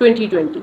2020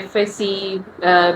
FSc,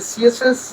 CSS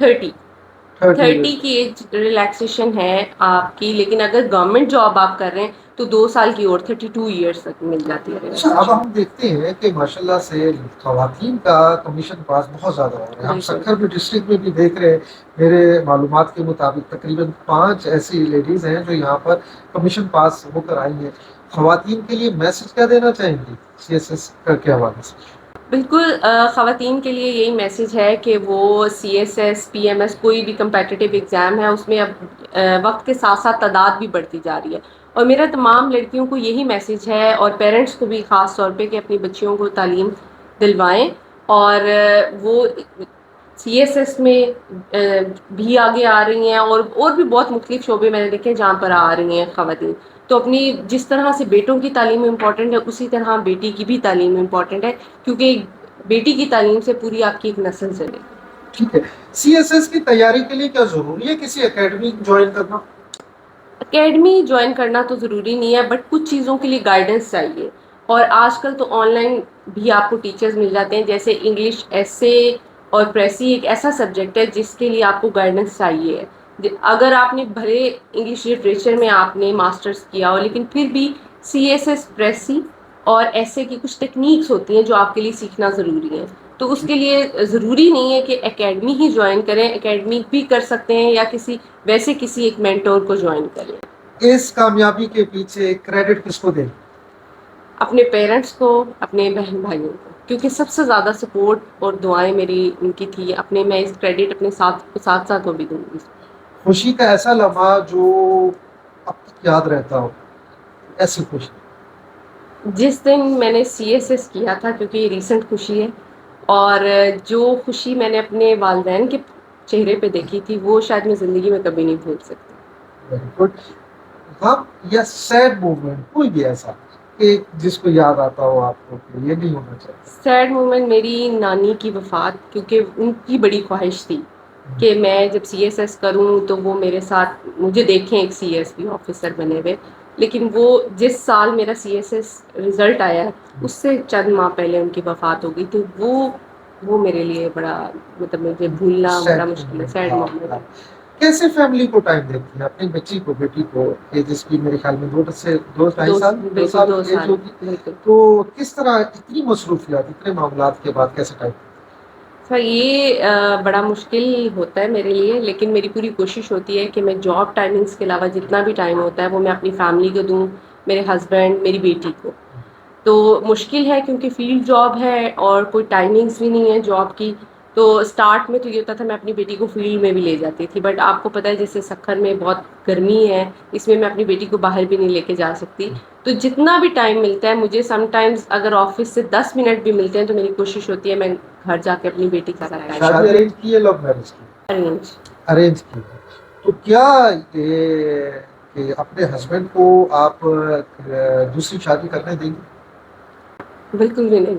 30। 30 کی age relaxation ہے آپ کی، لیکن اگر گورنمنٹ جاب آپ کر رہے ہیں تو 2 سال کی اور 32 ایئرس تک مل جاتی ہے اچھا، اب relaxation۔ ہم دیکھتے ہیں کہ ماشاء اللہ سے خواتین کا کمیشن پاس بہت زیادہ ہو رہا ہے. ہم بالکل سکھر میں ڈسٹرکٹ میں بھی دیکھ رہے ہیں، میرے معلومات کے مطابق تقریباً 5 ایسی لیڈیز ہیں جو یہاں پر کمیشن پاس ہو کر آئی ہیں. خواتین کے لیے میسج کیا دینا چاہیں گی سی ایس ایس کے حوالے سے؟ بالکل، خواتین کے لیے یہی میسج ہے کہ وہ C S S, P M S, کوئی بھی کمپیٹیٹیو ایگزام ہے اس میں اب وقت کے ساتھ ساتھ تعداد بھی بڑھتی جا رہی ہے، اور میرا تمام لڑکیوں کو یہی میسج ہے، اور پیرنٹس کو بھی خاص طور پہ، کہ اپنی بچیوں کو تعلیم دلوائیں، اور وہ سی ایس ایس میں بھی آگے آ رہی ہیں، اور بھی بہت مختلف شعبے میں نے دیکھے جہاں پر آ رہی ہیں خواتین. تو اپنی جس طرح سے بیٹوں کی تعلیم امپورٹنٹ ہے اسی طرح بیٹی کی بھی تعلیم امپورٹنٹ ہے، کیونکہ ایک بیٹی کی تعلیم سے پوری آپ کی ایک نسل چلے. ٹھیک ہے، سی ایس ایس کی تیاری کے لیے کیا ضروری ہے کسی اکیڈمی جوائن کرنا؟ اکیڈمی جوائن کرنا تو ضروری نہیں ہے، بٹ کچھ چیزوں کے لیے گائیڈنس چاہیے، اور آج کل تو آن لائن بھی آپ کو ٹیچرز مل جاتے ہیں، جیسے انگلش ایسے اور پریسی ایک ایسا سبجیکٹ ہے جس کے لیے آپ کو گائیڈنس چاہیے. اگر آپ نے بھلے انگلش لٹریچر میں آپ نے ماسٹرز کیا ہو، لیکن پھر بھی سی ایس ایس، پریسی اور ایسے کی کچھ ٹیکنیکس ہوتی ہیں جو آپ کے لیے سیکھنا ضروری ہے. تو اس کے لیے ضروری نہیں ہے کہ اکیڈمی ہی جوائن کریں، اکیڈمی بھی کر سکتے ہیں یا کسی ایک مینٹور کو جوائن کریں. اس کامیابی کے پیچھے کریڈٹ کس کو دیں؟ اپنے پیرنٹس کو، اپنے بہن بھائیوں کو، کیونکہ سب سے زیادہ سپورٹ اور دعائیں میری ان کی تھی. میں اس کریڈٹ اپنے ساتھ کو بھی دوں گی. خوشی کا ایسا لمحہ جو اب تک یاد رہتا ہو، ایسی خوشی؟ جس دن میں نے سی ایس ایس کیا تھا، کیونکہ یہ ریسنٹ خوشی ہے، اور جو خوشی میں نے اپنے والدین کے چہرے پہ دیکھی تھی وہ شاید میں زندگی میں کبھی نہیں بھول سکتی. Very good. غم یا سیڈ موومنٹ کوئی بھی ایسا کہ جس کو یاد آتا ہو آپ کو کہ یہ نہیں ہونا چاہیے؟ سیڈ مومنٹ میری نانی کی وفات، کیونکہ ان کی بڑی خواہش تھی کہ میں جب سی ایس ایس کروں تو وہ میرے ساتھ مجھے دیکھیں ایک سی ایس پی آفیسر بنے ہوئے. لیکن وہ جس سال میرا سی ایس ایس رزلٹ آیا اس سے چند ماہ پہلے ان کی وفات ہو گئی. تو وہ میرے لیے بڑا، مطلب مجھے بھولنا بڑا مشکل ہے، سیڈ مومنٹ ہے. کیسے فیملی کو ٹائم دیتی ہیں اپنی بچی کو، بیٹی کو، جس کی میرے خیال میں 2 سال ایج سال ہوگی، بالکل. تو کس طرح اتنی مصروفیات، اتنے معاملات کے بعد کیسے ٹائم؟ سر یہ بڑا مشکل ہوتا ہے میرے لیے، لیکن میری پوری کوشش ہوتی ہے کہ میں جاب ٹائمنگز کے علاوہ جتنا بھی ٹائم ہوتا ہے وہ میں اپنی فیملی کو دوں، میرے ہسبینڈ، میری بیٹی کو. تو مشکل ہے کیونکہ فیلڈ جاب ہے اور کوئی ٹائمنگز بھی نہیں ہے جاب کی. تو اسٹارٹ میں تو یہ ہوتا تھا میں اپنی بیٹی کو فیلڈ میں بھی لے جاتی تھی، بٹ آپ کو پتہ ہے جیسے سکھر میں بہت گرمی ہے، اس میں اپنی بیٹی کو باہر بھی نہیں لے کے جا سکتی. تو جتنا بھی ٹائم ملتا ہے مجھے، سم ٹائمز اگر آفس سے 10 منٹ بھی ملتے ہیں تو میری کوشش ہوتی ہے میں گھر جا کے اپنی بیٹی کے ساتھ ٹائم. شادی ارینج کی ہے، لو میرج کی؟ ارینج. ارینج کی ہے. تو کیا یہ کہ اپنے ہسبینڈ کو آپ دوسری شادی کرنے دیں گے؟ بالکل بھی نہیں.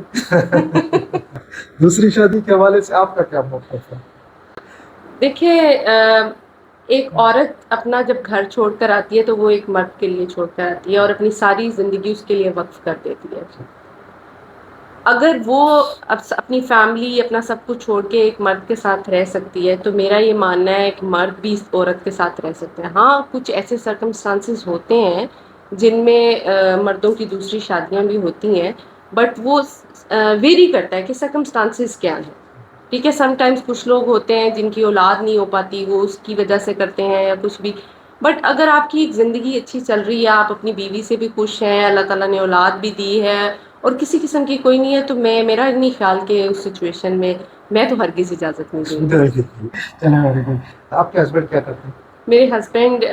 دوسری شادی کے حوالے سے آپ کا کیا موقف ہے؟ دیکھیے، ایک عورت اپنا جب گھر چھوڑ کر آتی ہے تو وہ ایک مرد کے لیے چھوڑ کر آتی ہے اور اپنی ساری زندگی اس کے لیے وقف کر دیتی ہے. اگر وہ اپنی فیملی، اپنا سب کچھ چھوڑ کے ایک مرد کے ساتھ رہ سکتی ہے تو میرا یہ ماننا ہے کہ مرد بھی اس عورت کے ساتھ رہ سکتے ہیں. ہاں کچھ ایسے سرکمسٹانسز ہوتے ہیں جن میں مردوں کی دوسری شادیاں بھی ہوتی ہیں، بٹ وہ ویری کرتا ہے کہ سرکمسٹانسز کیا ہیں. ٹھیک ہے، سم ٹائمز کچھ لوگ ہوتے ہیں جن کی اولاد نہیں ہو پاتی، وہ اس کی وجہ سے کرتے ہیں یا کچھ بھی. بٹ اگر آپ کی ایک زندگی اچھی چل رہی ہے، آپ اپنی بیوی سے بھی خوش ہیں، اللہ تعالیٰ نے اولاد بھی دی ہے اور کسی قسم کی کوئی نہیں ہے، تو میرا نہیں خیال کہ اس سچویشن میں تو ہرگز اجازت نہیں دوں گی. آپ کے ہسبینڈ کیا کرتے ہیں؟ میرے ہسبینڈ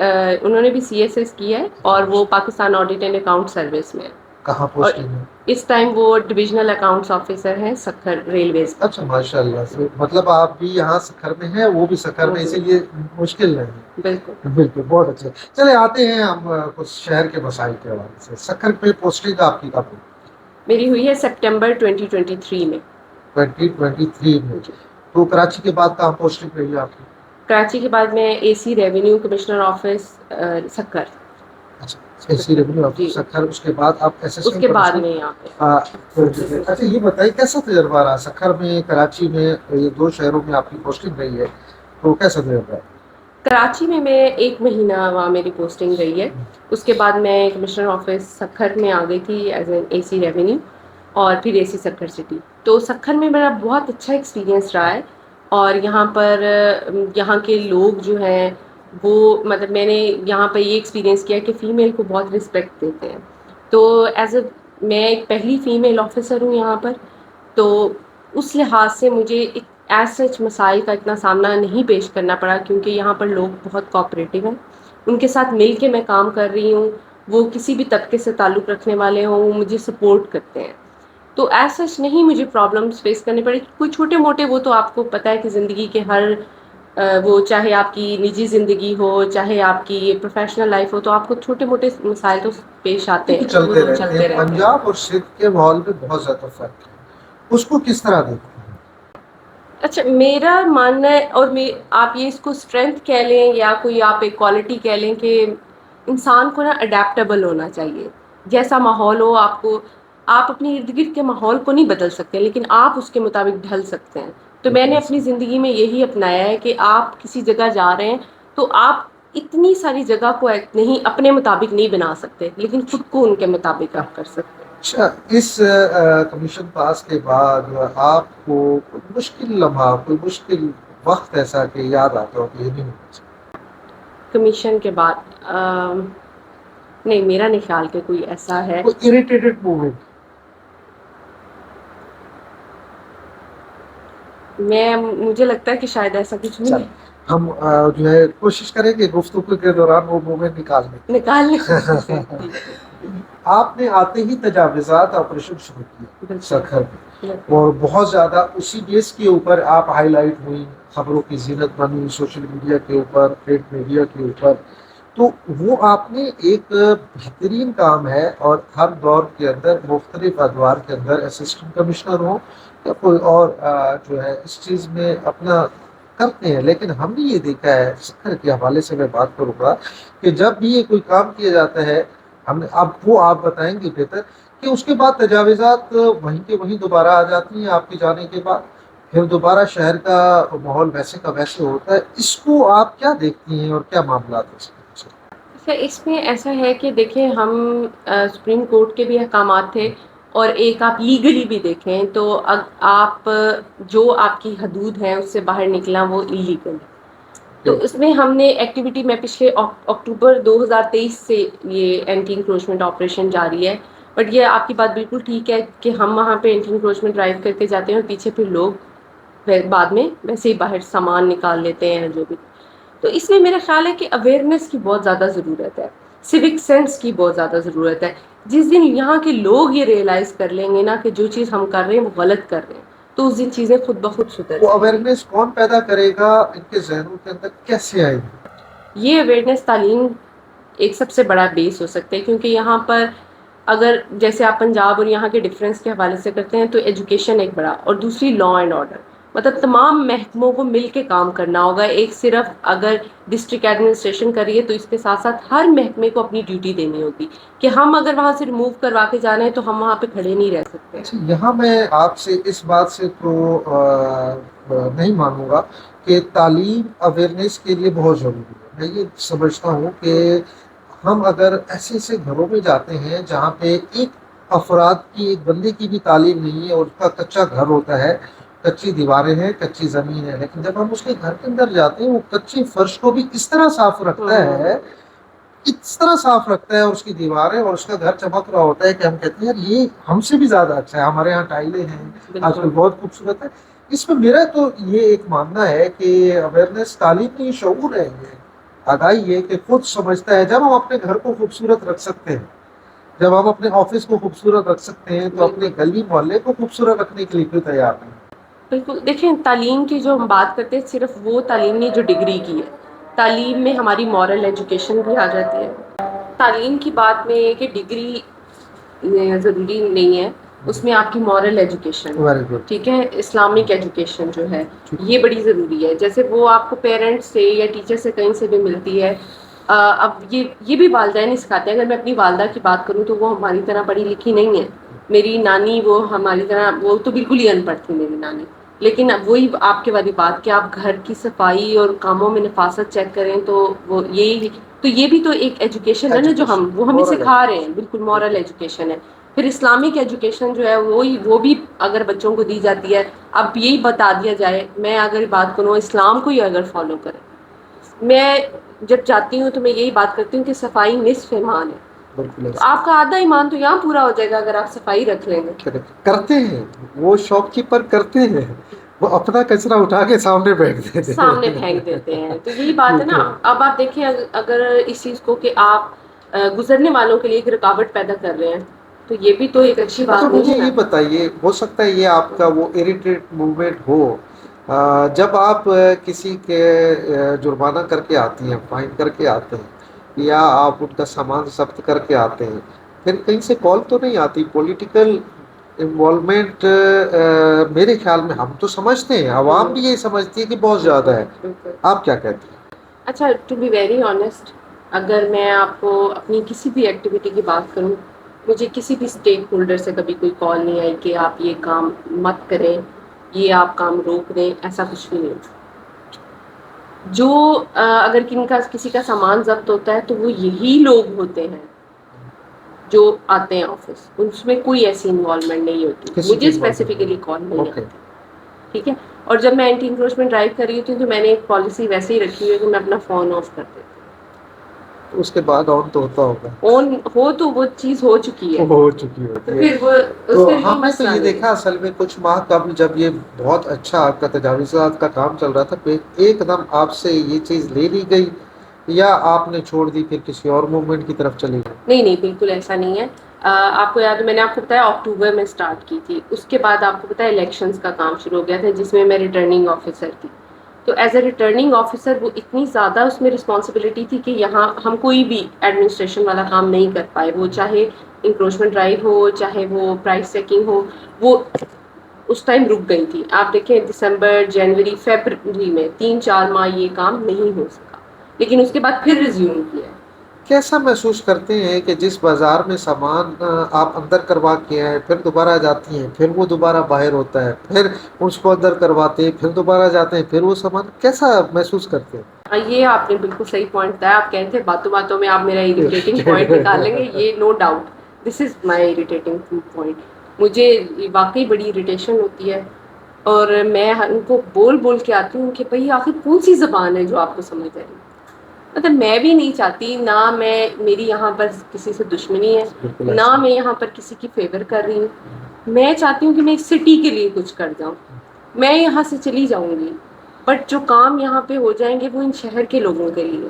انہوں نے بھی سی ایس ایس کیا ہے اور وہ Pakistan audit and account service میں ہے. کہاں اور پوسٹنگ ہے؟ اس ٹائم وہ ڈویژنل اکاؤنٹس آفیسر ہیں سکھر ریلویز. اچھا، ماشاء اللہ سے، مطلب آپ بھی یہاں سکھر میں ہیں، وہ بھی سکھر میں، اسی لیے مشکل نہیں ہے. بالکل بالکل، بہت اچھا. چلے آتے ہیں ہم کچھ شہر کے مسائل کے حوالے سے. سکھر پہ پوسٹنگ آپ کی کب ہوئی؟ میری ہوئی ہے سپٹمبر 2023 میں. 2023 میں. تو کراچی کے بعد کہاں پوسٹنگ رہی ہے آپ کی؟ کراچی کے بعد میں اے C revenue commissioner office Sukkur. اچھا، اے سی ریونیو جی، آفس سکھر. اس کے بعد آپ اس اسسٹنٹ کے بعد کمشنر. میں یہاں پہ. اچھا یہ بتائیے کیسا تجربہ رہا سکھر میں، کراچی میں، یہ 2 شہروں میں آپ کی پوسٹنگ رہی ہے، تو کیسا تجربہ ہے؟ کراچی میں 1 مہینہ وہاں میری پوسٹنگ رہی ہے. اس کے بعد میں کمشنر آفس سکھر میں آ گئی تھی as N A C revenue اور پھر اے سی سکھر سٹی. تو سکھر میں میرا بہت اچھا ایکسپیرینس رہا ہے. اور یہاں پر یہاں کے لوگ جو ہیں وہ مطلب میں نے یہاں پہ یہ ایکسپیرینس کیا کہ فیمیل کو بہت رسپیکٹ دیتے ہیں. تو ایز اے میں ایک پہلی فیمیل آفیسر ہوں یہاں پر. تو اس لحاظ سے مجھے ایز سچ مسائل کا اتنا سامنا نہیں پیش کرنا پڑا کیونکہ یہاں پر لوگ بہت کوآپریٹو ہیں. ان کے ساتھ مل کے میں کام کر رہی ہوں. وہ کسی بھی طبقے سے تعلق رکھنے والے ہوں وہ مجھے سپورٹ کرتے ہیں. تو ایز سچ نہیں مجھے پرابلمس فیس کرنے پڑے. کوئی چھوٹے موٹے وہ تو آپ کو پتہ ہے کہ زندگی کے ہر وہ چاہے آپ کی نجی زندگی ہو چاہے آپ کی پروفیشنل لائف ہو تو آپ کو چھوٹے موٹے مسائل تو پیش آتے ہیں. چلتے وہ رہتے ہیں. چلتے رہتے ہیں. پنجاب اور سندھ کے ماحول میں بہت زیادہ فرق ہے, اس کو کس طرح دیکھتے ہیں؟ اچھا میرا ماننا ہے اور آپ یہ اس کو اسٹرینتھ کہہ لیں یا کوئی آپ ایک کوالٹی کہہ لیں کہ انسان کو نا اڈیپٹیبل ہونا چاہیے. جیسا ماحول ہو آپ اپنے ارد گرد کے ماحول کو نہیں بدل سکتے لیکن آپ اس کے مطابق ڈھل سکتے ہیں. تو میں نے اپنی زندگی میں یہی اپنایا ہے کہ آپ کسی جگہ جا رہے ہیں تو آپ اتنی ساری جگہ کو نہیں اپنے مطابق نہیں بنا سکتے لیکن خود کو ان کے مطابق آپ کر سکتے ہیں. اچھا, اس کمیشن پاس کے بعد آپ کو کوئی مشکل لمحہ کوئی مشکل وقت ایسا کہ یاد آتا ہو کہ یہ نہیں ہونا چاہیے؟ کمیشن کے بعد نہیں میرا نہیں خیال کہ کوئی ایسا ہے. کوئی اریٹیٹڈ مومنٹ؟ مجھے لگتا ہے کہ شاید ایسا کچھ بھی نہیں. ہم جو ہے کوشش کریں گے گفتگو کے دوران وہ مومنٹ نکالنے نکالنے کی. آپ نے آتے ہی تجاوزات آپریشن شروع کیا سکھر میں اور بہت زیادہ اسی بیس کے اوپر آپ ہائی لائٹ ہوئی, خبروں کی زینت بنی سوشل میڈیا کے اوپر, پرنٹ میڈیا کے اوپر. تو وہ آپ نے ایک بہترین کام ہے اور ہر دور کے اندر مختلف ادوار کے اندر اسسٹنٹ کمشنر ہوں یا کوئی اور جو ہے اس چیز میں اپنا کرتے ہیں. لیکن ہم نے یہ دیکھا ہے سکھر کے حوالے سے میں بات کروں گا کہ جب بھی یہ کوئی کام کیا جاتا ہے اب وہ آپ بتائیں گے بہتر کہ اس کے بعد تجاوزات وہیں کے وہیں دوبارہ آ جاتی ہیں آپ کے جانے کے بعد, پھر دوبارہ شہر کا ماحول ویسے کا ویسے ہوتا ہے. اس کو آپ کیا دیکھتی ہیں اور کیا معاملات ہیں؟ اس میں ایسا ہے کہ دیکھیں ہم سپریم کورٹ کے بھی احکامات تھے اور ایک آپ لیگلی بھی دیکھیں تو آپ جو آپ کی حدود ہیں اس سے باہر نکلنا وہ ایلیگل ہے. تو اس میں ہم نے ایکٹیویٹی میں پچھلے اکتوبر 2023 سے یہ اینٹی انکروچمنٹ آپریشن جاری ہے. بٹ یہ آپ کی بات بالکل ٹھیک ہے کہ ہم وہاں پہ اینٹی انکروچمنٹ ڈرائیو کر کے جاتے ہیں اور پیچھے پھر لوگ بعد میں ویسے ہی باہر سامان نکال لیتے ہیں جو بھی. تو اس میں میرا خیال ہے کہ اویئرنیس کی بہت زیادہ ضرورت ہے, سیوک سینس کی بہت زیادہ ضرورت ہے. جس دن یہاں کے لوگ یہ ریئلائز کر لیں گے نا کہ جو چیز ہم کر رہے ہیں وہ غلط کر رہے ہیں تو اس دن چیزیں خود بخود سدھر وہ جائیں گی. اویئرنیس کون پیدا کرے گا, ان کے ذہنوں کے اندر کیسے آئے گی؟ یہ اویئرنیس تعلیم ایک سب سے بڑا بیس ہو سکتا ہے کیونکہ یہاں پر اگر جیسے آپ پنجاب اور یہاں کے ڈفرینس کے حوالے سے کرتے ہیں تو ایجوکیشن ایک بڑا اور دوسری لا اینڈ آرڈر. مطلب تمام محکموں کو مل کے کام کرنا ہوگا. ایک صرف اگر ڈسٹرکٹ ایڈمنسٹریشن کریے تو اس کے ساتھ ساتھ ہر محکمے کو اپنی ڈیوٹی دینی ہوگی کہ ہم اگر وہاں سے ریموو کروا کے جانا ہے تو ہم وہاں پہ کھڑے نہیں رہ سکتے. یہاں میں آپ سے اس بات سے تو نہیں مانوں گا کہ تعلیم اویئرنیس کے لیے بہت ضروری ہے. میں یہ سمجھتا ہوں کہ ہم اگر ایسے ایسے گھروں میں جاتے ہیں جہاں پہ ایک افراد کی ایک بندے کی بھی تعلیم نہیں ہے اور اس کا کچا گھر ہوتا ہے, کچی دیواریں ہیں, کچی زمین ہے, لیکن جب ہم اس کے گھر کے اندر جاتے ہیں وہ کچی فرش کو بھی اس طرح صاف رکھتا ہے اور اس کی دیواریں اور اس کا گھر چمک رہا ہوتا ہے کہ ہم کہتے ہیں یار یہ ہم سے بھی زیادہ اچھا ہے. ہمارے یہاں ٹائلیں ہیں آج کل بہت خوبصورت ہے. اس میں میرا تو یہ ایک ماننا ہے کہ اویئرنیس تعلیم نہیں شعور ہے, یہ آگاہی ہے کہ خود سمجھتا ہے. جب ہم اپنے گھر کو خوبصورت رکھ سکتے ہیں, جب ہم اپنے آفس کو خوبصورت رکھ سکتے ہیں تو اپنے گلی محلے کو خوبصورت رکھنے کے لیے کیوں تیار نہیں؟ بالکل. دیکھیں تعلیم کی جو ہم بات کرتے ہیں صرف وہ تعلیم نہیں جو ڈگری کی ہے. تعلیم میں ہماری مورل ایجوکیشن بھی آ جاتی ہے. تعلیم کی بات میں یہ کہ ڈگری ضروری نہیں ہے, اس میں آپ کی مورل ایجوکیشن ٹھیک ہے, اسلامک ایجوکیشن جو ہے یہ بڑی ضروری ہے. جیسے وہ آپ کو پیرنٹس سے یا ٹیچر سے کہیں سے بھی ملتی ہے. اب یہ بھی والدین ہی سکھاتے ہیں. اگر میں اپنی والدہ کی بات کروں تو وہ ہماری طرح پڑھی لکھی نہیں ہے. میری نانی وہ ہماری طرح وہ تو بالکل ہی ان پڑھ تھی میری نانی. لیکن اب وہی آپ کے والی بات کہ آپ گھر کی صفائی اور کاموں میں نفاست چیک کریں تو وہ یہی تو یہ بھی تو ایک ایجوکیشن ہے نا جو وہ ہمیں مورل سکھا رہے ہیں. بالکل مورل ایجوکیشن ہے. پھر اسلامک ایجوکیشن جو ہے وہ بھی اگر بچوں کو دی جاتی ہے. اب یہی بتا دیا جائے, میں اگر بات کروں اسلام کو ہی اگر فالو کریں, میں جب جاتی ہوں تو میں یہی بات کرتی ہوں کہ صفائی نصف ایمان ہے. بالکل تو ایسا آپ کا آدھا ایمان تو یہاں پورا ہو جائے گا اگر آپ صفائی رکھ لیں گے. کرتے ہیں, وہ شاپ کیپر کرتے ہیں, وہ اپنا کچرا اٹھا کے سامنے بیٹھ دیتے سامنے پھینک دیتے ہیں. تو یہی بات ہے نا. اب آپ دیکھیں اگر اس چیز کو کہ آپ گزرنے والوں کے لیے ایک رکاوٹ پیدا کر رہے ہیں تو یہ بھی تو ایک اچھی اچھا بات نہیں مجھے ہے نا. یہ بتائیے, ہو سکتا ہے یہ آپ کا وہ اریٹیٹ موومنٹ ہو, جب آپ کسی کے جرمانہ کر کے آتی ہیں, فائن کر کے آتے ہیں, یا آپ ان کا سامان ضبط کر کے آتے ہیں, پھر کہیں سے کال تو نہیں آتی پولیٹیکل انوالومنٹ؟ میرے خیال میں ہم تو سمجھتے ہیں, عوام بھی یہی سمجھتی ہے کہ بہت زیادہ ہے. بالکل. آپ کیا کہتے ہیں؟ اچھا, ٹو بی ویری آنیسٹ, اگر میں آپ کو اپنی کسی بھی ایکٹیویٹی کی بات کروں, مجھے کسی بھی اسٹیک ہولڈر سے کبھی کوئی کال نہیں آئی کہ آپ یہ کام مت کریں, یہ آپ کام روک دیں, ایسا کچھ بھی نہیں. جو اگر کسی کا سامان ضبط ہوتا ہے تو وہ یہی لوگ ہوتے ہیں جو آتے ہیں آفس, اس میں کوئی ایسی انوالومنٹ نہیں ہوتی. کسی مجھے کی involvement اسپیسیفکلی کال نہیں اوکے. آتی. ٹھیک ہے. اور جب میں اینٹی انکروچمنٹ ڈرائیو کر رہی ہوتی ہوں تو میں نے ایک پالیسی ویسے ہی رکھی ہوئی ہے کہ میں اپنا فون آف کر دیتی ہوں. اس کے بعد آن تو ہوتا ہوگا. آن ہو تو وہ چیز ہو چکی ہے, ہو چکی تو ہوتی ہے. پھر وہ اس تو کا ہم کوئی نے تو مسئلہ یہ نہیں دیکھا ہے. اصل میں کچھ ماہ قبل جب یہ بہت اچھا آپ کا تجاویزات کا کام چل رہا تھا, پھر ایک دم آپ سے یہ چیز لے لی گئی, یا آپ نے چھوڑ دی پھر کسی اور موومنٹ کی طرف چلی گئی؟ نہیں, بالکل ایسا نہیں ہے. آپ کو یاد, میں نے آپ کو بتایا اکتوبر میں اسٹارٹ کی تھی. اس کے بعد آپ کو پتا الیکشنز کا کام شروع ہو گیا تھا جس میں میں ریٹرننگ آفیسر تھی. تو ایز اے ریٹرننگ آفیسر وہ اتنی زیادہ اس میں رسپانسبلٹی تھی کہ یہاں ہم کوئی بھی ایڈمنسٹریشن والا کام نہیں کر پائے, وہ چاہے انکروچمنٹ ڈرائیو ہو, چاہے وہ پرائس چیکنگ ہو, وہ اس ٹائم رک گئی تھی. آپ دیکھیں دسمبر, جنوری, فیبروری میں 3-4 ماہ یہ کام نہیں ہو سکا, لیکن اس کے بعد پھر ریزیوم کیا. کیسا محسوس کرتے ہیں کہ جس بازار میں سامان آپ اندر کروا کے آئے, پھر دوبارہ جاتی ہیں, پھر وہ دوبارہ باہر ہوتا ہے, پھر اس کو اندر کرواتے ہیں, پھر دوبارہ جاتے ہیں, پھر وہ سامان, کیسا محسوس کرتے ہیں؟ یہ آپ نے بالکل صحیح پوائنٹ بتایا. آپ کہتے ہیں باتوں باتوں میں آپ میرا اریٹیٹنگ پوائنٹ نکال لیں گے, یہ no doubt this is my irritating point. مجھے واقعی بڑی اریٹیشن ہوتی ہے, اور میں ان کو بول بول کے آتی ہوں کہ بھائی آخر کون سی زبان ہے جو آپ کو سمجھ آئے گی. مطلب میں بھی نہیں چاہتی, نہ میری یہاں پر کسی سے دشمنی ہے, بالکل نہ ایسا. میں یہاں پر کسی کی فیور کر رہی ہوں. میں چاہتی ہوں کہ میں اس سٹی کے لیے کچھ کر جاؤں, میں یہاں سے چلی جاؤں گی, بٹ جو کام یہاں پہ ہو جائیں گے وہ ان شہر کے لوگوں کے لیے.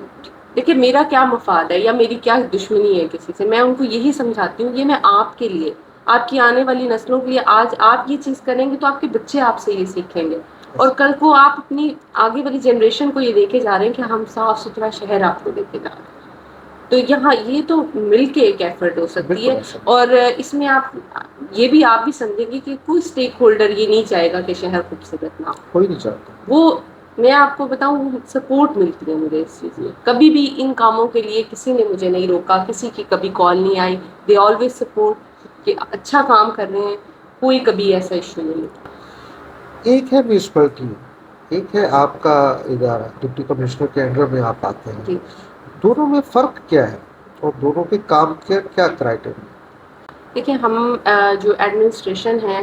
دیکھیے میرا کیا مفاد ہے یا میری کیا دشمنی ہے کسی سے, میں ان کو یہی سمجھاتی ہوں, یہ میں آپ کے لیے, آپ کی آنے والی نسلوں کے لیے, آج آپ یہ چیز کریں گے تو آپ کے بچے آپ سے یہ سیکھیں گے, اور کل کو آپ اپنی آگے والی جنریشن کو یہ لے کے جا رہے ہیں کہ ہم صاف ستھرا شہر آپ کو لے کے جا رہے ہیں. تو یہاں یہ تو مل کے ایک ایفرٹ ہو سکتی بالکل ہے. ایسا. اور اس میں آپ بھی سمجھیں گے کہ کوئی اسٹیک ہولڈر یہ نہیں چاہے گا کہ شہر خوبصورت نہ ہو. کوئی نہیں چاہتا. وہ میں آپ کو بتاؤں, سپورٹ ملتی ہے مجھے اس چیز میں. کبھی بھی ان کاموں کے لیے کسی نے مجھے نہیں روکا, کسی کی کبھی کال نہیں آئی. دے آلویز سپورٹ کہ اچھا کام کر رہے ہیں, کوئی کبھی ایسا ایشو نہیں ہے. ایک ہے میونسپلٹی, ایک ہے آپ کا ادارہ, ڈپٹی کمشنر کے انڈر میں آپ آتے ہیں, جی دونوں میں فرق کیا ہے اور دونوں کے کام کے کیا کرائٹیریا؟ دیکھیں, ہم جو ایڈمنسٹریشن ہے,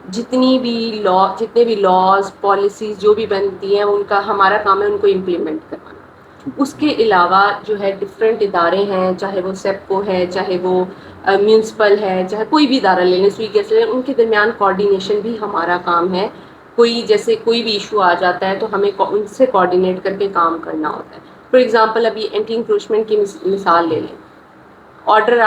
جتنے بھی لاز پالیسیز جو بھی بنتی ہیں, ان کا ہمارا کام ہے ان کو امپلیمنٹ کروانا. اس کے علاوہ جو ہے ڈفرینٹ ادارے ہیں, چاہے وہ سیپکو ہے, چاہے وہ میونسپل ہے, چاہے کوئی بھی ادارہ لے لیں, سویگی سے, ان کے درمیان کوآرڈینیشن بھی ہمارا کام ہے. کوئی بھی ایشو آ جاتا ہے تو ہمیں ان سے کوآرڈینیٹ کر کے کام کرنا ہوتا ہے. فار ایگزامپل ابھی اینٹی انکروچمنٹ کی مثال لے لیں, آرڈر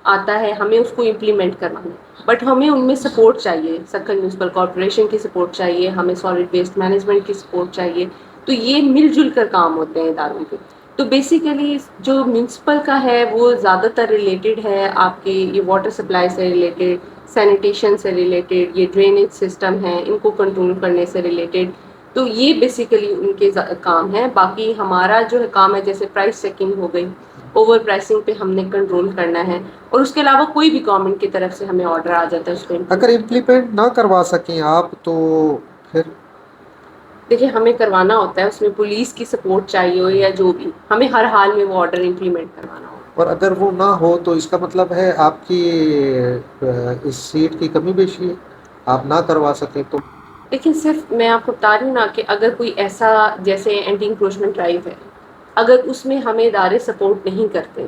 آتا ہے, ہمیں اس کو امپلیمنٹ کروانا ہے, بٹ ہمیں ان میں سپورٹ چاہیے, سرکل میونسپل کارپوریشن کی سپورٹ چاہیے, ہمیں سالڈ ویسٹ مینجمنٹ کی سپورٹ چاہیے. تو یہ مل جل کر کام ہوتے ہیں اداروں کے. تو بیسیکلی جو میونسپل کا ہے وہ زیادہ تر ریلیٹڈ ہے آپ کے یہ واٹر سپلائی سے ریلیٹڈ, سینیٹیشن سے ریلیٹڈ, یہ ڈرینیج سسٹم ہے ان کو کنٹرول کرنے سے ریلیٹڈ. تو یہ بیسیکلی ان کے کام ہے. باقی ہمارا جو ہے کام ہے, جیسے پرائس چیکنگ ہو گئی, اوور پرائسنگ پہ ہم نے کنٹرول کرنا ہے, اور اس کے علاوہ کوئی بھی گورنمنٹ کی طرف سے ہمیں آرڈر آ جاتا ہے اس کو اگر امپلیمنٹ کرنا. امپلیمنٹ نہ کروا سکیں آپ تو پھر دیکھیے ہمیں کروانا ہوتا ہے، اس میں پولیس کی سپورٹ چاہیے ہو یا جو بھی، ہمیں ہر حال میں وہ آرڈر امپلیمنٹ کروانا ہوتا اور اگر وہ نہ ہو تو اس کا مطلب ہے آپ کی اس سیٹ کی کمی بیشی ہے، آپ نہ کروا سکیں تو؟ ہے۔ لیکن صرف میں آپ کو بتا رہی ہوں نا کہ اگر کوئی ایسا جیسے اینٹی انکروچمنٹ ڈرائیو ہے، اگر اس میں ہمیں ادارے سپورٹ نہیں کرتے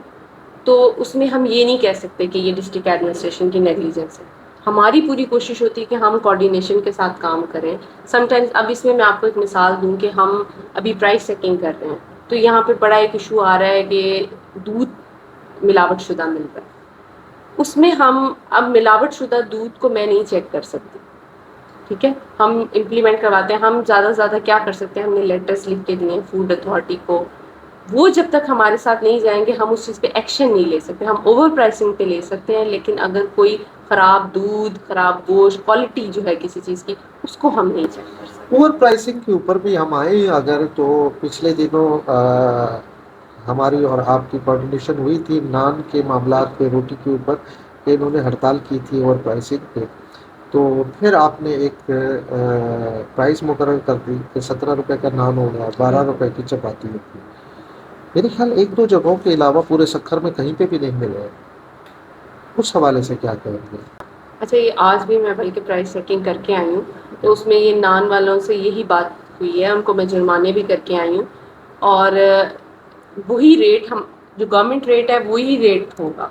تو اس میں ہم یہ نہیں کہہ سکتے کہ یہ ڈسٹرکٹ ایڈمنسٹریشن کی نیگلیجنس ہے۔ ہماری پوری کوشش ہوتی ہے کہ ہم کوآرڈینیشن کے ساتھ کام کریں۔ سم ٹائمز اب اس میں آپ کو ایک مثال دوں کہ ہم ابھی پرائس سیٹنگ کر رہے ہیں، تو یہاں پہ بڑا ایک ایشو آ رہا ہے کہ دودھ ملاوٹ شدہ مل رہا ہے۔ اس میں ہم اب ملاوٹ شدہ دودھ کو میں نہیں چیک کر سکتی، ٹھیک ہے، ہم امپلیمنٹ کرواتے ہیں۔ ہم زیادہ سے زیادہ کیا کر سکتے ہیں، ہم نے لیٹرس لکھ کے دیے ہیں فوڈ اتھارٹی کو، وہ جب تک ہمارے ساتھ نہیں جائیں گے ہم اس چیز پہ ایکشن نہیں لے سکتے۔ ہم اوور پرائسنگ پہ لے سکتے ہیں، لیکن اگر کوئی خراب دودھ، خراب گوشت، کوالٹی جو ہے کسی چیز کی، اس کو ہم نہیں چیک کر سکتے۔ اوور پرائسنگ کے اوپر بھی ہم آئے اگر تو پچھلے دنوں ہماری اور آپ کی کوآرڈینیشن ہوئی تھی نان کے معاملات پہ، روٹی کے اوپر، کہ انہوں نے ہڑتال کی تھی اوور پرائسنگ پہ، تو پھر آپ نے ایک پرائس مقرر کر دی کہ 17 روپے کا نان ہوگا، 12 روپے کی چپاتی ہوگی۔ میرے خیال ایک دو جگہوں کے علاوہ پورے سکھر میں کہیں پہ بھی نہیں ملے، اس حوالے سے کیا کہیں گے؟ اچھا، یہ آج بھی میں بلکہ پرائس سیٹنگ کر کے آئی ہوں، تو اس میں یہ نان والوں سے یہی بات ہوئی ہے، ان کو میں جرمانے بھی کر کے آئی ہوں، اور وہی ریٹ ہم جو گورنمنٹ ریٹ ہے وہی ریٹ ہوگا۔